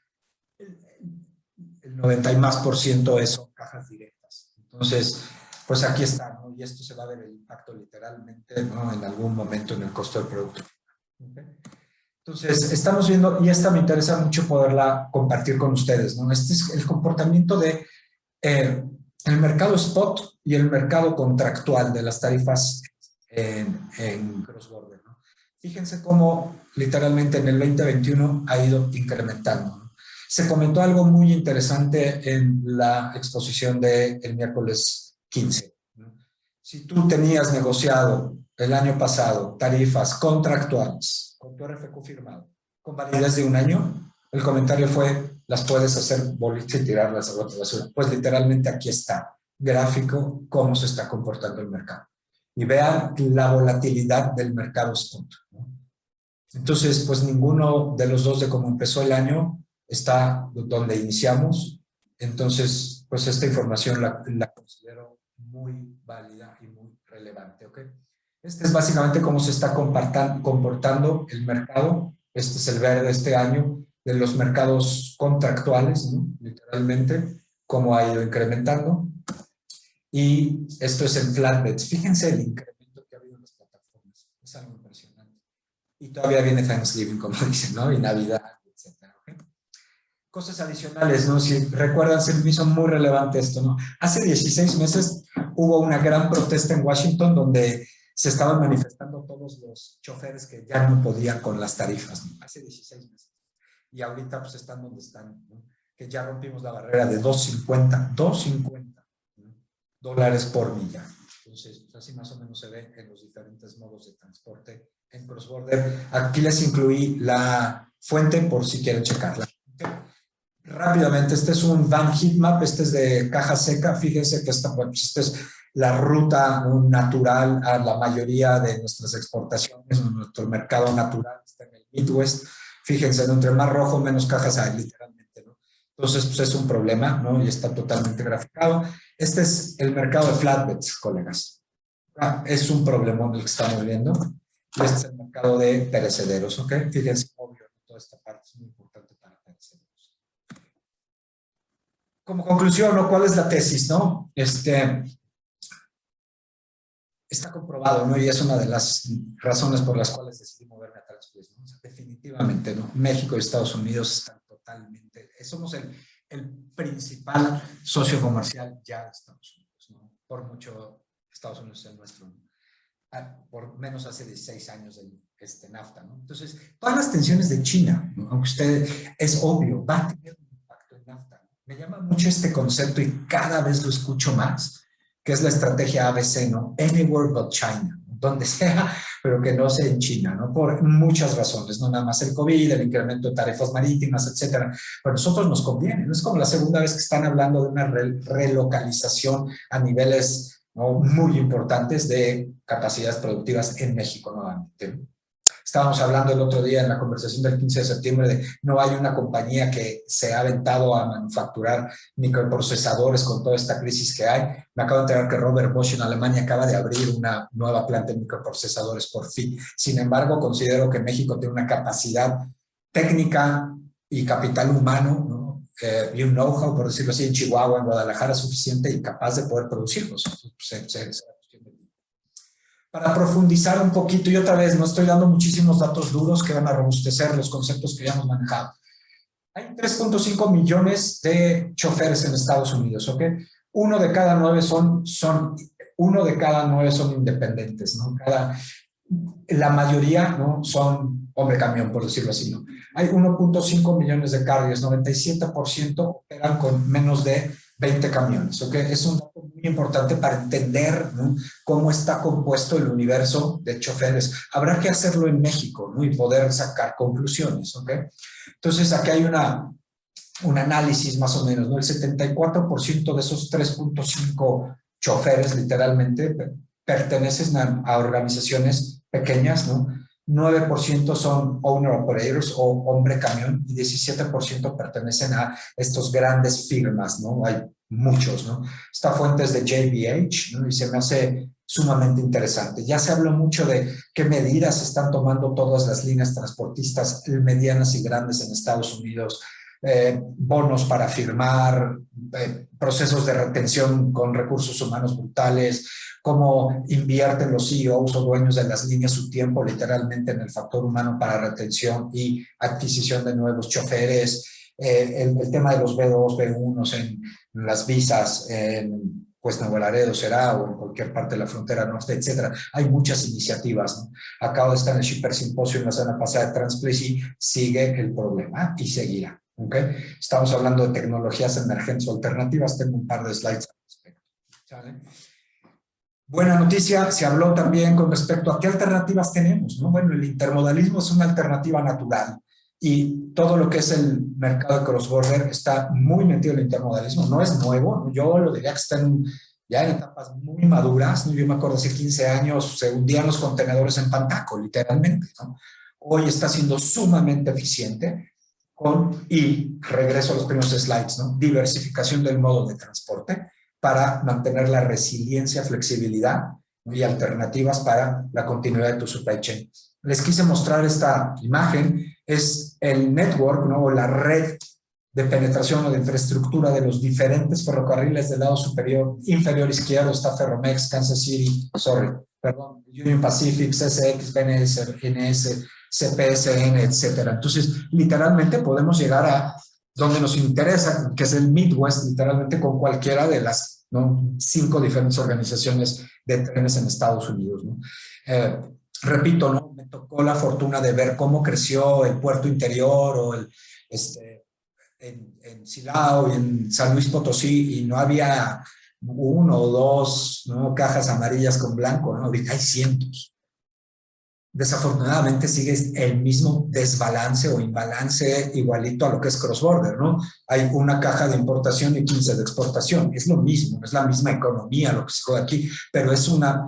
B: el 90% y más son cajas directas. Entonces, pues aquí está, ¿no? Y esto se va a ver el impacto literalmente, ¿no? En algún momento en el costo del producto. ¿Okay? Entonces, estamos viendo, y esta me interesa mucho poderla compartir con ustedes, ¿no? Este es el comportamiento de el mercado spot y el mercado contractual de las tarifas en cross-border, ¿no? Fíjense cómo literalmente en el 2021 ha ido incrementando, ¿no? Se comentó algo muy interesante en la exposición del miércoles 15, ¿no? Si tú tenías negociado el año pasado tarifas contractuales con tu RFQ firmado, con validez de 1 año. El comentario fue, las puedes hacer bolita y tirarlas a la basura. Pues literalmente aquí está, gráfico, cómo se está comportando el mercado. Y vean la volatilidad del mercado spot, ¿no? Entonces, pues ninguno de los dos de cómo empezó el año está donde iniciamos. Entonces, pues esta información la considero muy válida y muy relevante, ¿ok? Este es básicamente cómo se está comportando el mercado. Este es el verde de este año, de los mercados contractuales, ¿no? Literalmente, cómo ha ido incrementando. Y esto es en flatbeds. Fíjense el incremento que ha habido en las plataformas. Es algo impresionante. Y todavía viene Thanksgiving, como dicen, ¿no? Y Navidad, etcétera, ¿okay? Cosas adicionales, ¿no? Si recuerdan, se me hizo muy relevante esto, ¿no? Hace 16 meses hubo una gran protesta en Washington donde se estaban manifestando todos los choferes que ya no podían con las tarifas, ¿no? Hace 16 meses. Y ahorita pues están donde están, ¿no? Que ya rompimos la barrera de $2.50 dólares por milla. Entonces, pues así más o menos se ve en los diferentes modos de transporte en cross-border. Aquí les incluí la fuente por si quieren checarla. Okay. Rápidamente, este es un Van Heatmap, este es de caja seca. Fíjense que esta es la ruta natural a la mayoría de nuestras exportaciones, nuestro mercado natural está en el Midwest. Fíjense, entre más rojo, menos cajas hay, literalmente, ¿no? Entonces, pues es un problema, ¿no? Y está totalmente graficado. Este es el mercado de flatbeds, colegas. Es un problemón el que estamos viendo. Y este es el mercado de perecederos, ¿ok? Fíjense, obvio, toda esta parte es muy importante para perecederos. Como conclusión, ¿no? ¿Cuál es la tesis, no? Está comprobado, ¿no? Y es una de las razones por las cuales decidí moverme a Transplace, ¿no? O sea, definitivamente, ¿no? México y Estados Unidos están totalmente... Somos el principal socio comercial ya de Estados Unidos, ¿no? Por mucho, Estados Unidos es el nuestro, ¿no? Por menos hace 16 años del NAFTA, ¿no? Entonces, todas las tensiones de China, ¿no? Aunque usted es obvio, va a tener un impacto en NAFTA, ¿no? Me llama mucho este concepto y cada vez lo escucho más, que es la estrategia ABC, ¿no? Anywhere but China, donde sea, pero que no sea en China, ¿no? Por muchas razones, no nada más el COVID, el incremento de tarifas marítimas, etcétera. Pero a nosotros nos conviene, ¿no? Es como la segunda vez que están hablando de una relocalización a niveles, ¿no? Muy importantes de capacidades productivas en México nuevamente, ¿no? Estábamos hablando el otro día en la conversación del 15 de septiembre de no hay una compañía que se ha aventado a manufacturar microprocesadores con toda esta crisis que hay. Me acabo de enterar que Robert Bosch en Alemania acaba de abrir una nueva planta de microprocesadores por fin. Sin embargo, considero que México tiene una capacidad técnica y capital humano, ¿no? Y un know-how, por decirlo así, en Chihuahua, en Guadalajara, suficiente y capaz de poder producirlos. Para profundizar un poquito, y otra vez no estoy dando muchísimos datos duros que van a robustecer los conceptos que ya hemos manejado. Hay 3.5 millones de choferes en Estados Unidos, ¿ok? Uno de cada nueve son independientes, ¿no? La mayoría, ¿no? Son hombre camión, por decirlo así, ¿no? Hay 1.5 millones de carriers, 97% operan con menos de 20 camiones, ¿ok? Es un dato muy importante para entender, ¿no? Cómo está compuesto el universo de choferes. Habrá que hacerlo en México, ¿no? Y poder sacar conclusiones, ¿ok? Entonces, aquí hay un análisis más o menos, ¿no? El 74% de esos 3.5 choferes, literalmente, pertenecen a organizaciones pequeñas, ¿no? 9% son owner operators o hombre camión y 17% pertenecen a estos grandes firmas, ¿no? Hay muchos, ¿no? Esta fuente es de JBH, ¿no? Y se me hace sumamente interesante. Ya se habló mucho de qué medidas están tomando todas las líneas transportistas medianas y grandes en Estados Unidos, bonos para firmar, procesos de retención con recursos humanos brutales, cómo invierten los CEOs o dueños de las líneas su tiempo literalmente en el factor humano para retención y adquisición de nuevos choferes, el tema de los B2, B1 en las visas, pues Nuevo Laredo será o en cualquier parte de la frontera norte, etcétera. Hay muchas iniciativas, ¿no? Acabo de estar en el Shipper Symposium la semana pasada de Transplace y sigue el problema y seguirá. ¿Okay? Estamos hablando de tecnologías emergentes o alternativas. Tengo un par de slides al respecto. ¿Sale? Buena noticia, se habló también con respecto a qué alternativas tenemos, ¿no? Bueno, el intermodalismo es una alternativa natural. y todo lo que es el mercado de cross-border está muy metido en el intermodalismo, no es nuevo, yo lo diría que está ya en etapas muy maduras, ¿no? Yo me acuerdo hace 15 años se hundían los contenedores en Pantaco, literalmente, ¿no? Hoy está siendo sumamente eficiente y regreso a los primeros slides, ¿no? Diversificación del modo de transporte para mantener la resiliencia, flexibilidad, ¿no? Y alternativas para la continuidad de tu supply chain. Les quise mostrar esta imagen, es el network, ¿no? O la red de penetración o de infraestructura de los diferentes ferrocarriles del lado inferior izquierdo está Ferromex, Kansas City, Union Pacific, CSX, BNS, NS, CPSN, etcétera. Entonces, literalmente podemos llegar a donde nos interesa, que es el Midwest, literalmente con cualquiera de las, ¿no? 5 diferentes organizaciones de trenes en Estados Unidos, ¿no? Repito, ¿no? Me tocó la fortuna de ver cómo creció el puerto interior o en Silao y en San Luis Potosí, y no había 1 o 2, ¿no? cajas amarillas con blanco, ¿no? Ahorita hay cientos. Desafortunadamente sigue el mismo desbalance o imbalance igualito a lo que es cross-border, ¿no? Hay una caja de importación y 15 de exportación. Es lo mismo, es la misma economía lo que se juega aquí, pero es una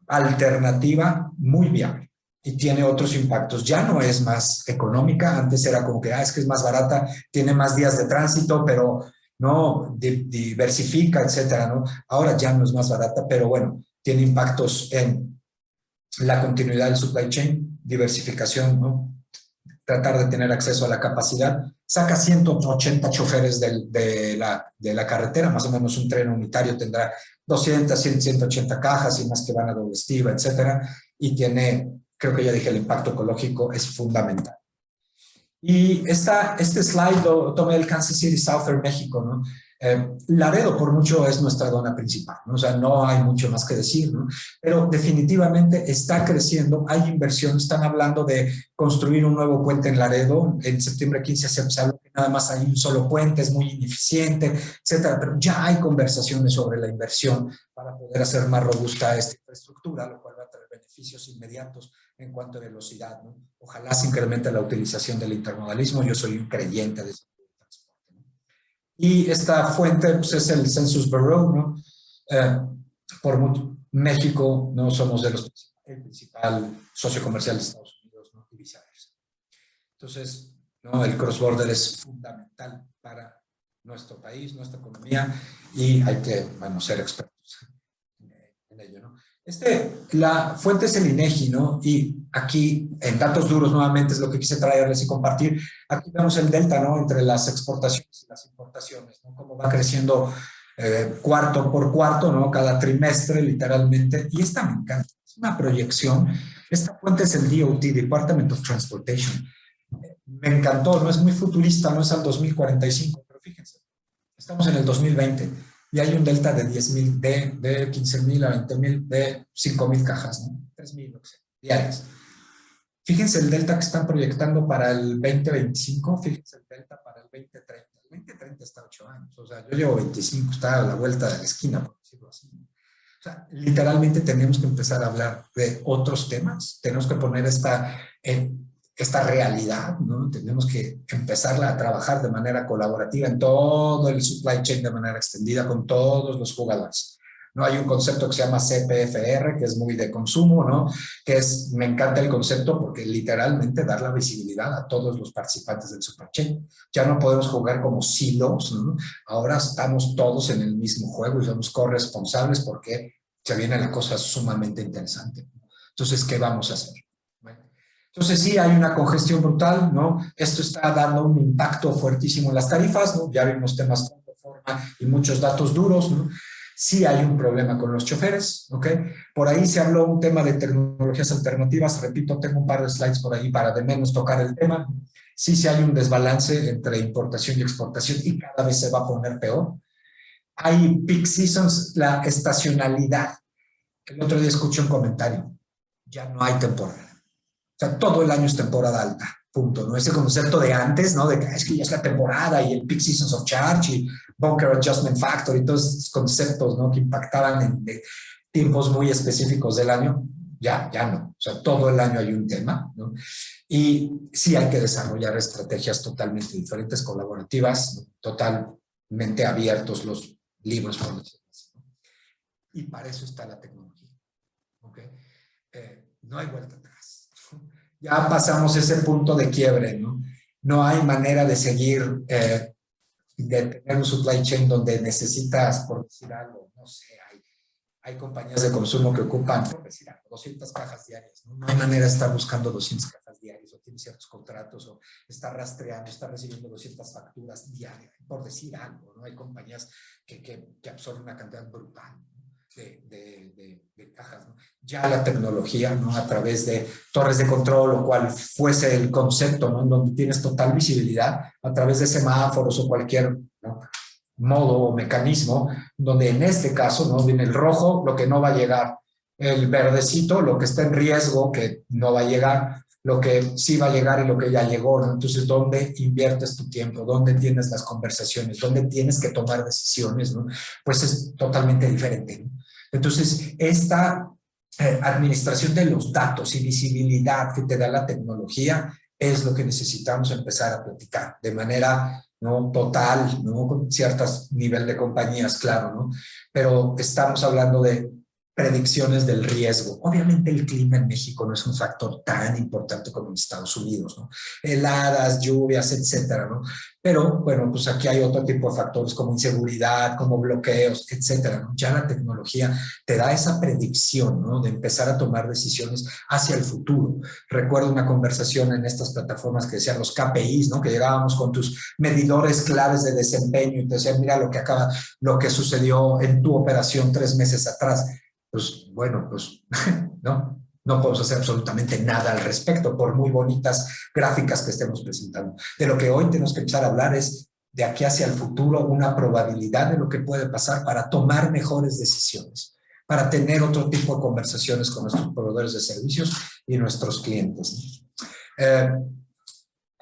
B: alternativa muy viable y tiene otros impactos. Ya no es más económica, antes era como que, es que es más barata, tiene más días de tránsito, pero no diversifica, etcétera, ¿no? Ahora ya no es más barata, pero bueno, tiene impactos en la continuidad del supply chain, diversificación, ¿no? Tratar de tener acceso a la capacidad. Saca 180 choferes de la carretera, más o menos un tren unitario tendrá 200, 180 cajas y más que van a doble estiva, etcétera. Y tiene, creo que ya dije, el impacto ecológico es fundamental. Y este slide lo tomé del Kansas City, Southern México, ¿no? Laredo por mucho es nuestra dona principal, ¿no? O sea, no hay mucho más que decir, ¿no? Pero definitivamente está creciendo, hay inversión, están hablando de construir un nuevo puente en Laredo, en septiembre 15 se habló que nada más hay un solo puente, es muy ineficiente, etcétera, pero ya hay conversaciones sobre la inversión para poder hacer más robusta esta infraestructura, lo cual va a traer beneficios inmediatos en cuanto a velocidad, ¿no? Ojalá se incremente la utilización del intermodalismo, yo soy un creyente de eso. Y esta fuente pues, es el Census Bureau, ¿no? México no somos el principal socio comercial de Estados Unidos, ¿no? Y viceversa. Entonces, ¿no? El cross-border es fundamental para nuestro país, nuestra economía, y hay que, ser expertos en ello, ¿no? La fuente es el INEGI, ¿no? Y aquí, en datos duros, nuevamente es lo que quise traerles y compartir. Aquí vemos el delta, ¿no? Entre las exportaciones y las importaciones, ¿no? Cómo va creciendo cuarto por cuarto, ¿no? Cada trimestre, literalmente. Y esta me encanta. Es una proyección. Esta fuente es el DOT, Department of Transportation. Me encantó, no es muy futurista, no es al 2045, pero fíjense, estamos en el 2020. Y hay un delta de 10,000, de 15,000 a 20,000, de 5,000 cajas, ¿no? 3,000, lo que sea, diarias. Fíjense el delta que están proyectando para el 2025, fíjense el delta para el 2030. El 2030 está 8 años, o sea, yo llevo 25, está a la vuelta de la esquina, por decirlo así. O sea, literalmente tenemos que empezar a hablar de otros temas, tenemos que poner esta realidad, ¿no? Tenemos que empezarla a trabajar de manera colaborativa en todo el supply chain de manera extendida con todos los jugadores. ¿No? Hay un concepto que se llama CPFR, que es muy de consumo, ¿no? Me encanta el concepto porque literalmente dar la visibilidad a todos los participantes del supply chain. Ya no podemos jugar como silos, ¿no? Ahora estamos todos en el mismo juego y somos corresponsables porque se viene la cosa sumamente interesante. Entonces, ¿qué vamos a hacer? Entonces sí hay una congestión brutal, ¿no? Esto está dando un impacto fuertísimo en las tarifas, ¿no? Ya vimos temas con forma y muchos datos duros, ¿no? Sí hay un problema con los choferes, ¿ok? Por ahí se habló un tema de tecnologías alternativas, repito, tengo un par de slides por ahí para de menos tocar el tema. Sí hay un desbalance entre importación y exportación y cada vez se va a poner peor. Hay peak seasons, la estacionalidad. El otro día escuché un comentario, ya no hay temporada. O sea, todo el año es temporada alta, punto, ¿no? Ese concepto de antes, ¿no? De que es que ya es la temporada y el peak seasons of charge y bunker adjustment factor y todos esos conceptos, ¿no? Que impactaban en tiempos muy específicos del año, Ya no. O sea, todo el año hay un tema, ¿no? Y sí hay que desarrollar estrategias totalmente diferentes, colaborativas, ¿no? Totalmente abiertos los libros, por decirlo así, ¿no? Y para eso está la tecnología, ¿ok? No hay vuelta atrás. Ya pasamos ese punto de quiebre, ¿no? No hay manera de seguir, de tener un supply chain donde necesitas, por decir algo, no sé, hay compañías de consumo que ocupan, por decir algo, 200 cajas diarias, ¿no? No hay manera de estar buscando 200 cajas diarias, o tiene ciertos contratos, o está rastreando, está recibiendo 200 facturas diarias, por decir algo, ¿no? Hay compañías que absorben una cantidad brutal, ¿no? de cajas, ¿no? Ya la tecnología, ¿no? A través de torres de control, o cual fuese el concepto, ¿no? En donde tienes total visibilidad, a través de semáforos o cualquier, ¿no? modo o mecanismo, donde en este caso, ¿no? Viene el rojo, lo que no va a llegar, el verdecito, lo que está en riesgo, que no va a llegar, lo que sí va a llegar y lo que ya llegó, ¿no? Entonces, ¿dónde inviertes tu tiempo? ¿Dónde tienes las conversaciones? ¿Dónde tienes que tomar decisiones, ¿no? Pues es totalmente diferente, ¿no? Entonces, esta administración de los datos y visibilidad que te da la tecnología es lo que necesitamos empezar a platicar de manera, ¿no? total, ¿no? Con ciertos nivel de compañías, claro, ¿no? Pero estamos hablando de predicciones del riesgo. Obviamente el clima en México no es un factor tan importante como en Estados Unidos, ¿no? Heladas, lluvias, etcétera, ¿no? Pero, bueno, pues aquí hay otro tipo de factores como inseguridad, como bloqueos, etcétera, ¿no? Ya la tecnología te da esa predicción, ¿no? De empezar a tomar decisiones hacia el futuro. Recuerdo una conversación en estas plataformas que decían los KPIs, ¿no? Que llegábamos con tus medidores claves de desempeño y te decían, mira lo que sucedió en tu operación 3 meses atrás. Pues bueno, pues no podemos hacer absolutamente nada al respecto, por muy bonitas gráficas que estemos presentando. De lo que hoy tenemos que empezar a hablar es de aquí hacia el futuro, una probabilidad de lo que puede pasar para tomar mejores decisiones, para tener otro tipo de conversaciones con nuestros proveedores de servicios y nuestros clientes, ¿no?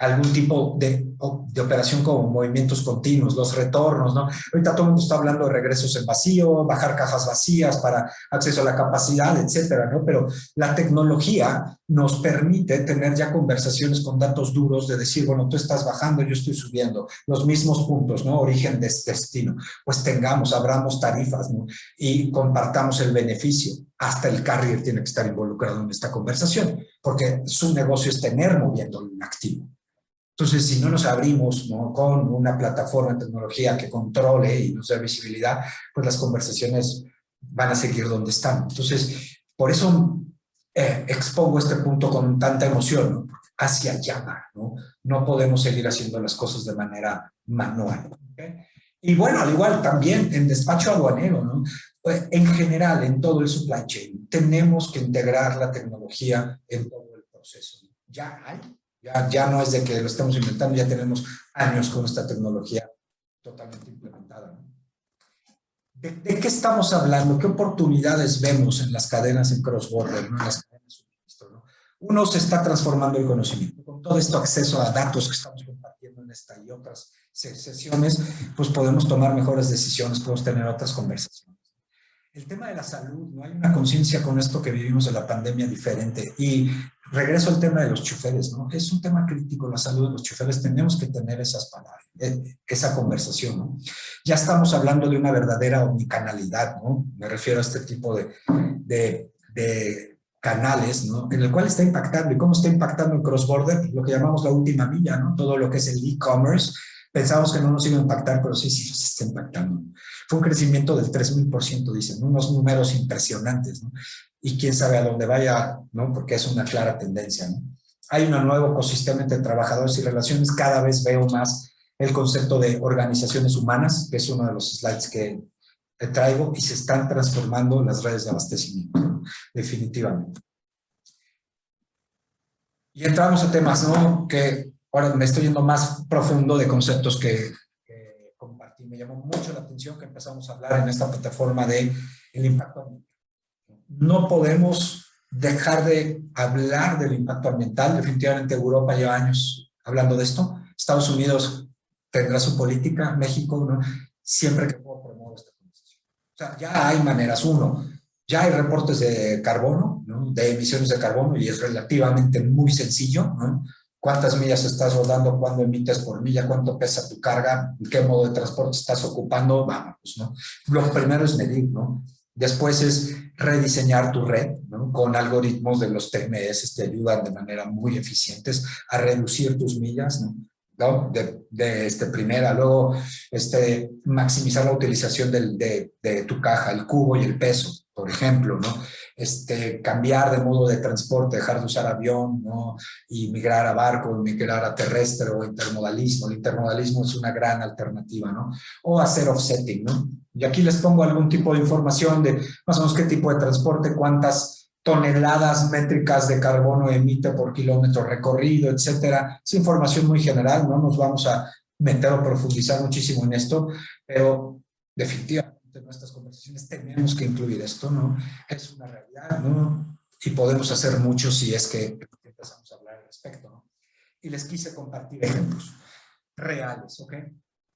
B: Algún tipo de operación como movimientos continuos, los retornos, ¿no? Ahorita todo el mundo está hablando de regresos en vacío, bajar cajas vacías para acceso a la capacidad, etcétera, ¿no? Pero la tecnología nos permite tener ya conversaciones con datos duros de decir, bueno, tú estás bajando, yo estoy subiendo, los mismos puntos, ¿no? Origen, destino. Pues abramos tarifas, ¿no? Y compartamos el beneficio. Hasta el carrier tiene que estar involucrado en esta conversación, porque su negocio es tener moviendo un activo. Entonces, si no nos abrimos, ¿no? con una plataforma de tecnología que controle y nos dé visibilidad, pues las conversaciones van a seguir donde están. Entonces, por eso expongo este punto con tanta emoción, ¿no? Hacia allá va, ¿no? No podemos seguir haciendo las cosas de manera manual, ¿okay? Y bueno, al igual también en despacho aduanero, ¿no? En general, en todo el supply chain, tenemos que integrar la tecnología en todo el proceso. Ya hay. Ya no es de que lo estemos inventando, ya tenemos años con esta tecnología totalmente implementada, ¿no? ¿De qué estamos hablando? ¿Qué oportunidades vemos en las cadenas en cross-border, ¿no? En las cadenas de suministro, ¿no? Uno, se está transformando el conocimiento. Con todo esto acceso a datos que estamos compartiendo en esta y otras sesiones, pues podemos tomar mejores decisiones, podemos tener otras conversaciones. El tema de la salud, ¿no? Hay una conciencia con esto que vivimos de la pandemia diferente. Y regreso al tema de los choferes, ¿no? Es un tema crítico la salud de los choferes. Tenemos que tener esas palabras, esa conversación, ¿no? Ya estamos hablando de una verdadera omnicanalidad, ¿no? Me refiero a este tipo de canales, ¿no? En el cual está impactando. ¿Y cómo está impactando el cross-border? Lo que llamamos la última milla, ¿no? Todo lo que es el e-commerce. Pensamos que no nos iba a impactar, pero sí nos está impactando. Fue un crecimiento del 3000%, dicen, unos números impresionantes, ¿no? Y quién sabe a dónde vaya, ¿no? Porque es una clara tendencia, ¿no? Hay un nuevo ecosistema entre trabajadores y relaciones. Cada vez veo más el concepto de organizaciones humanas, que es uno de los slides que traigo, y se están transformando las redes de abastecimiento, ¿no? Definitivamente. Y entramos a temas, ¿no? Que ahora me estoy yendo más profundo de conceptos que compartí. Me llamó mucho la atención que empezamos a hablar en esta plataforma de el impacto ambiental. No podemos dejar de hablar del impacto ambiental. Definitivamente Europa lleva años hablando de esto. Estados Unidos tendrá su política, México, ¿no? Siempre que puedo promover esta conversación. O sea, ya hay maneras. Uno, Ya hay reportes de carbono, ¿no? De emisiones de carbono, y es relativamente muy sencillo, ¿no? ¿Cuántas millas estás rodando? ¿Cuándo emites por milla? ¿Cuánto pesa tu carga? ¿Qué modo de transporte estás ocupando? Vamos, ¿no? Lo primero es medir, ¿no? Después es rediseñar tu red, ¿no? Con algoritmos de los TMS te ayudan de manera muy eficientes a reducir tus millas, ¿no? ¿No? De primera, luego maximizar la utilización de tu caja, el cubo y el peso, por ejemplo, ¿no? Cambiar de modo de transporte, dejar de usar avión, ¿no? Y migrar a barco, migrar a terrestre o intermodalismo. El intermodalismo es una gran alternativa, ¿no? O hacer offsetting, ¿no? Y aquí les pongo algún tipo de información de más o menos qué tipo de transporte, cuántas toneladas métricas de carbono emite por kilómetro recorrido, etcétera. Es información muy general, no nos vamos a meter o profundizar muchísimo en esto, pero definitivamente en nuestras conversaciones tenemos que incluir esto, ¿no? Es una realidad, ¿no? Y podemos hacer mucho si es que empezamos a hablar al respecto, ¿no? Y les quise compartir ejemplos reales, ¿ok?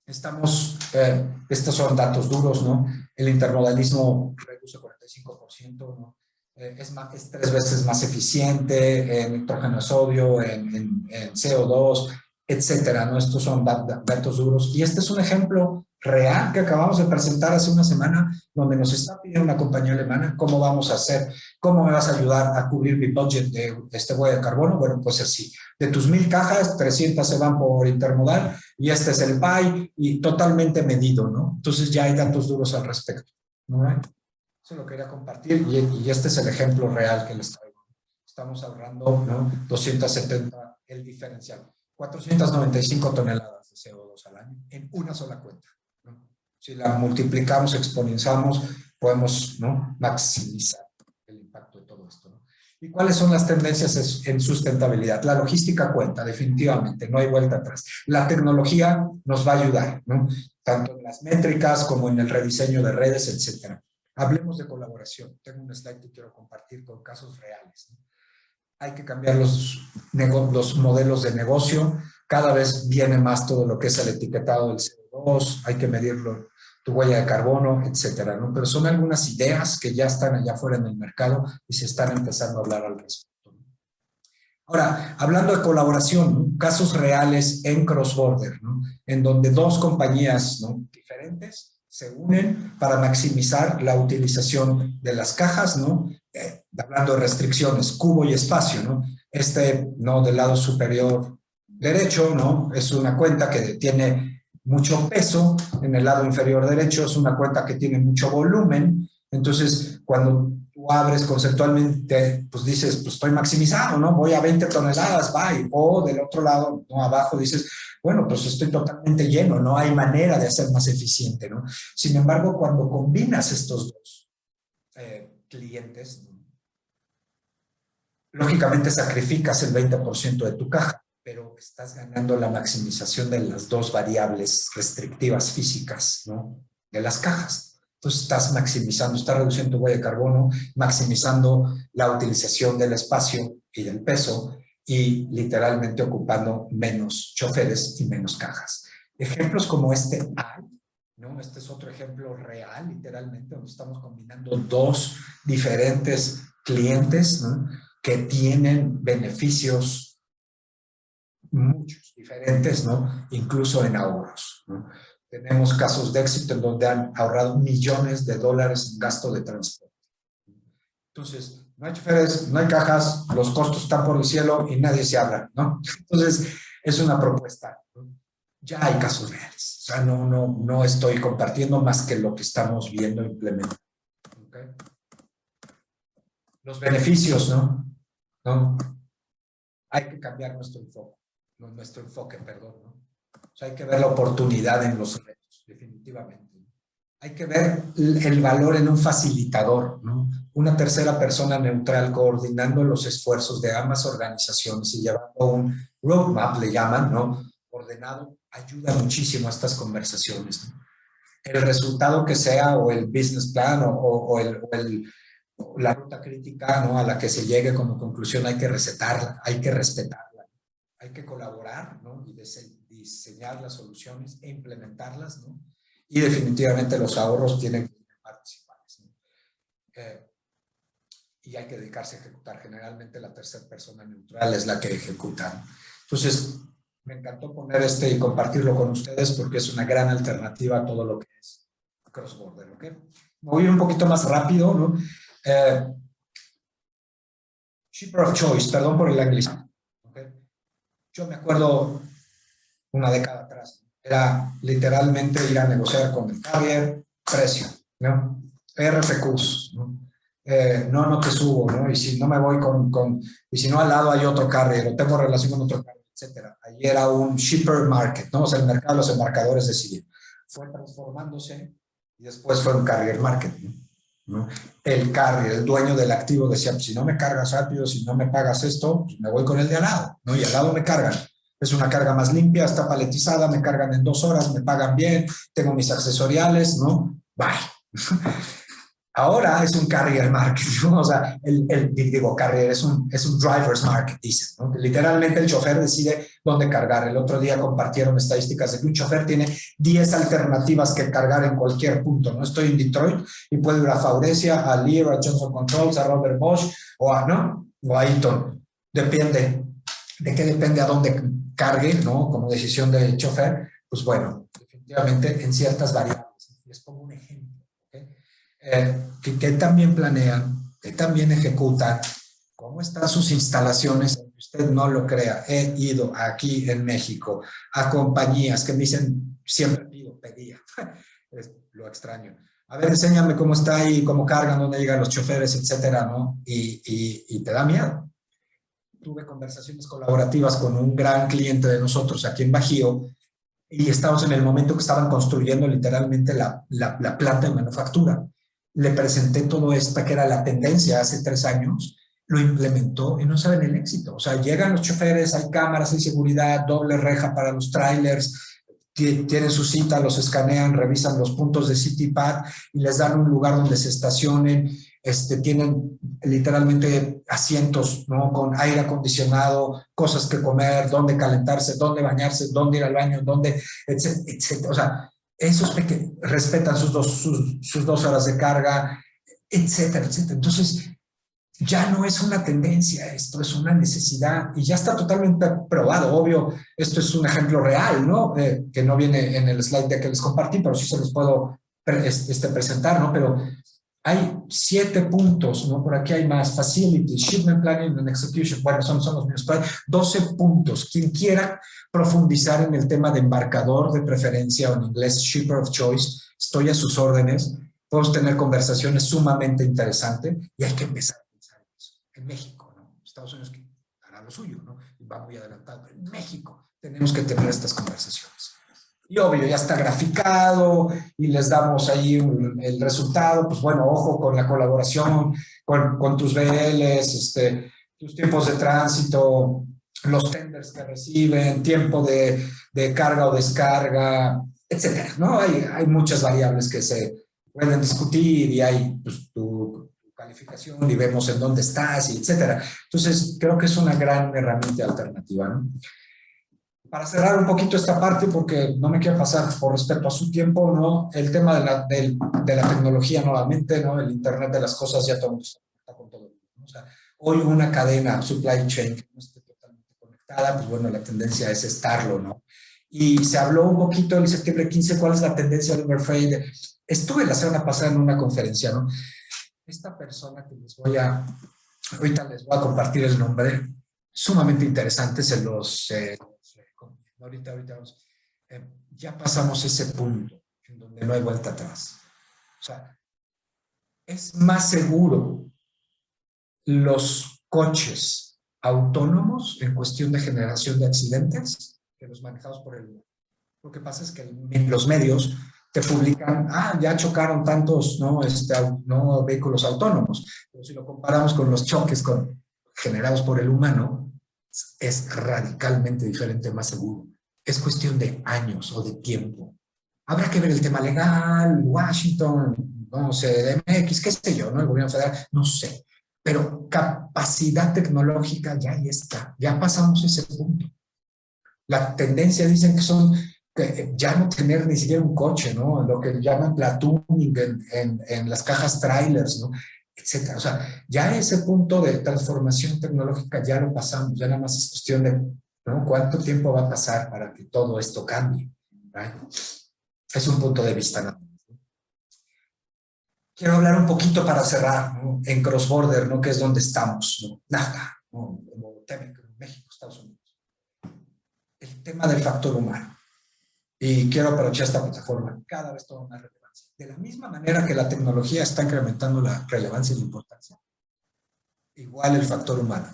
B: Estos son datos duros, ¿no? El intermodalismo reduce 45%, ¿no? Es 3 veces más eficiente en nitrógeno de sodio, en CO2, etcétera, ¿no? Estos son datos duros. Y este es un ejemplo real que acabamos de presentar hace una semana, donde nos está pidiendo una compañía alemana cómo vamos a hacer, cómo me vas a ayudar a cubrir mi budget de huella de carbono. Bueno, pues así, de tus 1000 cajas, 300 se van por intermodal, y este es el pie, y totalmente medido, ¿no? Entonces ya hay datos duros al respecto, ¿no? Eso lo quería compartir, y este es el ejemplo real que les traigo. Estamos ahorrando, ¿no? 270 el diferencial, 495 toneladas de CO2 al año en una sola cuenta, ¿no? Si la multiplicamos, exponenciamos, podemos, ¿no? Maximizar el impacto de todo esto, ¿no? ¿Y cuáles son las tendencias en sustentabilidad? La logística cuenta, definitivamente, no hay vuelta atrás. La tecnología nos va a ayudar, ¿no? Tanto en las métricas como en el rediseño de redes, etcétera. Hablemos de colaboración. Tengo un slide que quiero compartir con casos reales, ¿no? Hay que cambiar los modelos de negocio. Cada vez viene más todo lo que es el etiquetado del CO2, hay que medirlo, tu huella de carbono, etcétera, ¿no? Pero son algunas ideas que ya están allá afuera en el mercado y se están empezando a hablar al respecto. Ahora, hablando de colaboración, ¿no? Casos reales en cross-border, ¿no? En donde dos compañías, ¿no? diferentes se unen para maximizar la utilización de las cajas, ¿no? Hablando de restricciones, cubo y espacio, ¿no? ¿no? Del lado superior derecho, ¿no? Es una cuenta que tiene mucho peso. En el lado inferior derecho es una cuenta que tiene mucho volumen. Entonces, cuando tú abres conceptualmente, pues dices, pues estoy maximizado, ¿no? Voy a 20 toneladas, bye. O del otro lado, ¿no? Abajo dices, bueno, pues estoy totalmente lleno, no hay manera de hacer más eficiente, ¿no? Sin embargo, cuando combinas estos dos clientes, ¿no? Lógicamente sacrificas el 20% de tu caja, pero estás ganando la maximización de las dos variables restrictivas físicas, ¿no? De las cajas. Entonces estás maximizando, estás reduciendo tu huella de carbono, maximizando la utilización del espacio y del peso, y literalmente ocupando menos choferes y menos cajas. Ejemplos como este hay, ¿no? Este es otro ejemplo real, literalmente, donde estamos combinando dos diferentes clientes, ¿no? Que tienen beneficios muchos diferentes, ¿no? Incluso en ahorros, ¿no? Tenemos casos de éxito en donde han ahorrado millones de dólares en gasto de transporte. Entonces, no hay choferes, no hay cajas, los costos están por el cielo y nadie se habla, ¿no? Entonces, es una propuesta, ¿no? Ya hay casos reales. O sea, no estoy compartiendo más que lo que estamos viendo implementar. ¿Okay? Los beneficios, ¿no? Hay que cambiar nuestro enfoque, perdón, ¿no? O sea, hay que ver la oportunidad en los retos, definitivamente. Hay que ver el valor en un facilitador, ¿no? Una tercera persona neutral coordinando los esfuerzos de ambas organizaciones y llevando un roadmap, le llaman, ¿no? Ordenado, ayuda muchísimo a estas conversaciones, ¿no? El resultado que sea, o el business plan, o la ruta crítica, ¿no? A la que se llegue como conclusión, hay que recetarla, hay que respetarla, hay que colaborar, ¿no? Y diseñar las soluciones e implementarlas, ¿no? Y definitivamente los ahorros tienen que ser participantes, ¿no? y hay que dedicarse a ejecutar. Generalmente la tercera persona neutral es la que ejecuta. Entonces, me encantó poner y compartirlo con ustedes porque es una gran alternativa a todo lo que es cross-border, ¿ok? Voy a ir un poquito más rápido, ¿no? Shipper of choice, perdón por el anglicismo, ¿okay? Yo me acuerdo una década atrás, era literalmente ir a negociar con el carrier, precio, ¿no? RFQs, ¿no? No te subo, ¿no? Y si no me voy y si no al lado hay otro carrier, o tengo relación con otro carrier, etcétera. Allí era un shipper market, ¿no? O sea, el mercado de los embarcadores decidía. Fue transformándose y después fue un carrier market, ¿no? El carrier, el dueño del activo decía, pues, si no me cargas rápido, si no me pagas esto, pues me voy con el de al lado, ¿no? Y al lado me cargan. Es una carga más limpia, está paletizada, me cargan en 2 horas, me pagan bien, tengo mis accesoriales, ¿no? Bye. Ahora es un carrier market, ¿no? O sea, carrier es un driver's market, dicen, ¿no? Literalmente el chofer decide dónde cargar. El otro día compartieron estadísticas de que un chofer tiene 10 alternativas que cargar en cualquier punto, ¿no? Estoy en Detroit y puedo ir a Faurecia, a Lear, a Johnson Controls, a Robert Bosch o a Eaton. Depende. ¿De qué depende a dónde cargue, ¿no? Como decisión del chofer. Pues bueno, definitivamente en ciertas variables. Les pongo un ejemplo. Que también planean, que también ejecutan, cómo están sus instalaciones, aunque usted no lo crea. He ido aquí en México a compañías que me dicen, siempre pedía, lo extraño. A ver, enséñame cómo está ahí, cómo cargan, dónde llegan los choferes, etcétera, ¿no? Y te da miedo. Tuve conversaciones colaborativas con un gran cliente de nosotros aquí en Bajío y estamos en el momento que estaban construyendo literalmente la planta de manufactura. Le presenté todo esto, que era la tendencia hace 3 años, lo implementó y no saben el éxito. O sea, llegan los choferes, hay cámaras, hay seguridad, doble reja para los trailers, tienen su cita, los escanean, revisan los puntos de CityPad y les dan un lugar donde se estacionen. Tienen literalmente asientos, ¿no? Con aire acondicionado, cosas que comer, dónde calentarse, dónde bañarse, dónde ir al baño, dónde, etcétera. O sea, esos pequeños respetan sus 2 horas de carga, etcétera, etcétera. Entonces, ya no es una tendencia, esto es una necesidad y ya está totalmente probado. Obvio, esto es un ejemplo real, ¿no? Que no viene en el slide deck que les compartí, pero sí se los puedo presentar, ¿no? Pero hay 7 puntos, ¿no? Por aquí hay más: facilities, shipment planning and execution. Bueno, son los mismos, pero hay 12 puntos. Quien quiera profundizar en el tema de embarcador de preferencia, o en inglés shipper of choice, estoy a sus órdenes. Podemos tener conversaciones sumamente interesantes y hay que empezar a pensar en eso. En México, ¿no? Estados Unidos que hará lo suyo, ¿no? Y va muy adelantado. En México tenemos que tener estas conversaciones. Y obvio, ya está graficado y les damos ahí el resultado. Pues bueno, ojo con la colaboración, con tus BLs, tus tiempos de tránsito, los tenders que reciben, tiempo de carga o descarga, etcétera, ¿no? Hay muchas variables que se pueden discutir y hay pues, tu calificación y vemos en dónde estás, y etcétera. Entonces, creo que es una gran herramienta alternativa, ¿no? Para cerrar un poquito esta parte, porque no me quiero pasar por respeto a su tiempo, ¿no? El tema de la tecnología nuevamente, ¿no? El Internet de las cosas, ya todo el mundo está con todo, ¿no? O sea, hoy una cadena, supply chain, que no esté totalmente conectada, pues bueno, la tendencia es estarlo, ¿no? Y se habló un poquito el septiembre 15, ¿cuál es la tendencia de Uber Freight? Estuve la semana pasada en una conferencia, ¿no? Esta persona que ahorita les voy a compartir el nombre, sumamente interesante, ahorita vamos, ya pasamos ese punto en donde no hay vuelta atrás. O sea, es más seguro los coches autónomos en cuestión de generación de accidentes que los manejados por el humano. Lo que pasa es que los medios te publican, ya chocaron tantos vehículos autónomos, pero si lo comparamos con los choques generados por el humano, es radicalmente diferente, más seguro. Es cuestión de años o de tiempo. Habrá que ver el tema legal, Washington, no sé, MX, qué sé yo, ¿no? El gobierno federal, no sé. Pero capacidad tecnológica ya ahí está. Ya pasamos ese punto. La tendencia dicen que ya no tener ni siquiera un coche, ¿no? Lo que llaman platooning en las cajas trailers, ¿no? etcétera. O sea, ya ese punto de transformación tecnológica ya lo pasamos, ya nada más es cuestión de, ¿no? ¿Cuánto tiempo va a pasar para que todo esto cambie? ¿Right? Es un punto de vista, ¿no? Quiero hablar un poquito para cerrar, ¿no? En cross-border, ¿no? Que es donde estamos, ¿no? NAFTA, ¿no? Como TEMEC, México, Estados Unidos. El tema del factor humano. Y quiero aprovechar esta plataforma, cada vez toma más relevancia. De la misma manera que la tecnología está incrementando la relevancia y la importancia, igual el factor humano.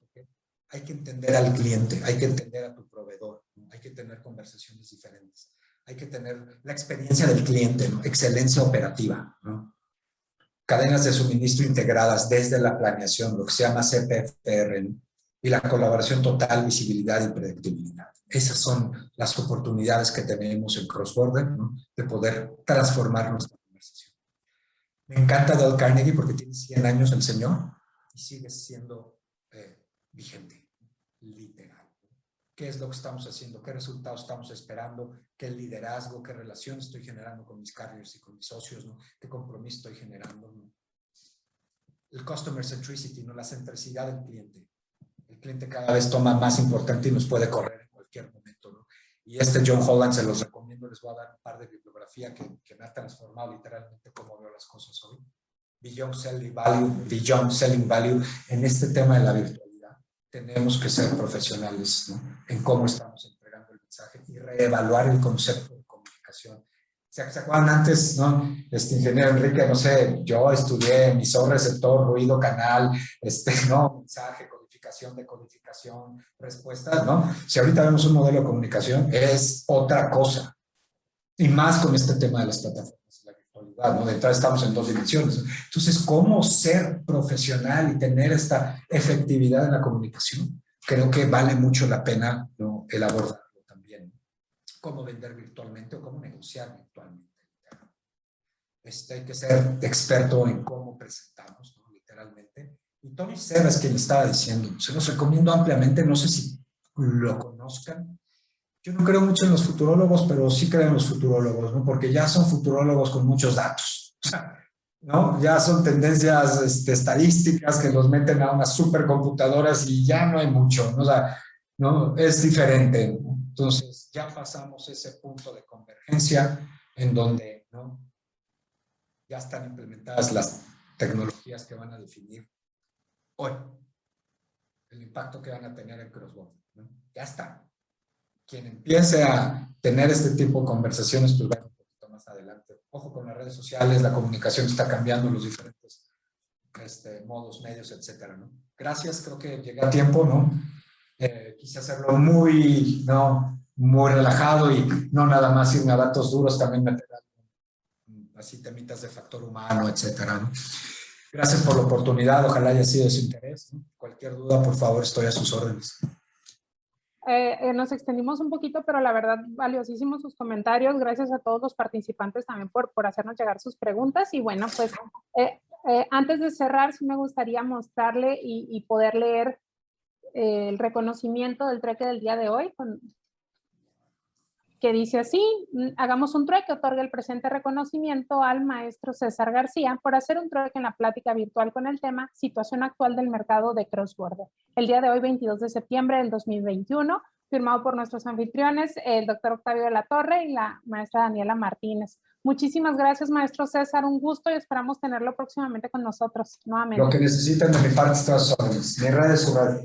B: ¿Okay? Hay que entender al cliente, hay que entender a tu proveedor, ¿no? Hay que tener conversaciones diferentes. Hay que tener la experiencia del cliente, ¿no? Excelencia operativa, ¿no? Cadenas de suministro integradas desde la planeación, lo que se llama CPFR, ¿no? Y la colaboración total, visibilidad y predictibilidad. Esas son las oportunidades que tenemos en cross-border, ¿no? De poder transformar nuestra conversación. Me encanta Dale Carnegie porque tiene 100 años el señor y sigue siendo vigente, literal. ¿Qué es lo que estamos haciendo? ¿Qué resultados estamos esperando? ¿Qué liderazgo? ¿Qué relación estoy generando con mis carriers y con mis socios? ¿No? ¿Qué compromiso estoy generando? ¿No? El customer centricity, ¿no? La centricidad del cliente. El cliente cada vez toma más importante y nos puede correr en cualquier momento, ¿no? Y John Holland se los recomiendo, les voy a dar un par de bibliografía que me ha transformado literalmente cómo veo las cosas hoy. Beyond Selling Value, en este tema de la virtualidad. Tenemos que ser profesionales, ¿no? En cómo estamos entregando el mensaje y reevaluar el concepto de comunicación. ¿Se acuerdan antes, no? Ingeniero Enrique, no sé, yo estudié emisor, receptor, ruido, canal, no, mensaje, codificación, decodificación, respuesta, ¿no? Si ahorita vemos un modelo de comunicación, es otra cosa. Y más con este tema de las plataformas, la virtualidad, ¿no? De entrada estamos en 2 dimensiones. Entonces, ¿cómo ser profesional y tener esta efectividad en la comunicación? Creo que vale mucho la pena, ¿no? El abordarlo también. Cómo vender virtualmente o cómo negociar virtualmente. Hay que ser experto en cómo presentamos, ¿no? Literalmente. Y Tony Seba es quien le estaba diciendo. Se los recomiendo ampliamente, no sé si lo conozcan. Yo no creo mucho en los futurólogos, pero sí creo en los futurólogos, ¿no? Porque ya son futurólogos con muchos datos, ¿no? Ya son tendencias estadísticas que los meten a unas supercomputadoras y ya no hay mucho, ¿no? O sea, ¿no? Es diferente, ¿no? Entonces, ya pasamos ese punto de convergencia en donde, ¿no? Ya están implementadas las tecnologías que van a definir hoy el impacto que van a tener en cross-border, ¿no? Ya está. Quien empiece a tener este tipo de conversaciones, pues va un poquito más adelante. Ojo con las redes sociales, la comunicación está cambiando, los diferentes modos, medios, etcétera, ¿no? Gracias, creo que llegué a tiempo, ¿no? Quise hacerlo muy relajado y no nada más irme a datos duros, también meter así temitas de factor humano, etcétera, ¿no? Gracias por la oportunidad, ojalá haya sido de su interés, ¿no? Cualquier duda, por favor, estoy a sus órdenes.
A: Nos extendimos un poquito, pero la verdad, valiosísimos sus comentarios. Gracias a todos los participantes también por hacernos llegar sus preguntas. Y bueno, pues antes de cerrar, sí me gustaría mostrarle y poder leer el reconocimiento del trueque del día de hoy, que dice así: hagamos un trueque, otorga el presente reconocimiento al maestro César García por hacer un trueque en la plática virtual con el tema Situación actual del mercado de cross-border. El día de hoy, 22 de septiembre del 2021, firmado por nuestros anfitriones, el doctor Octavio de la Torre y la maestra Daniela Martínez. Muchísimas gracias, maestro César, un gusto y esperamos tenerlo próximamente con nosotros nuevamente.
B: Lo que necesitan de mi parte, todas órdenes. Mi red es su red.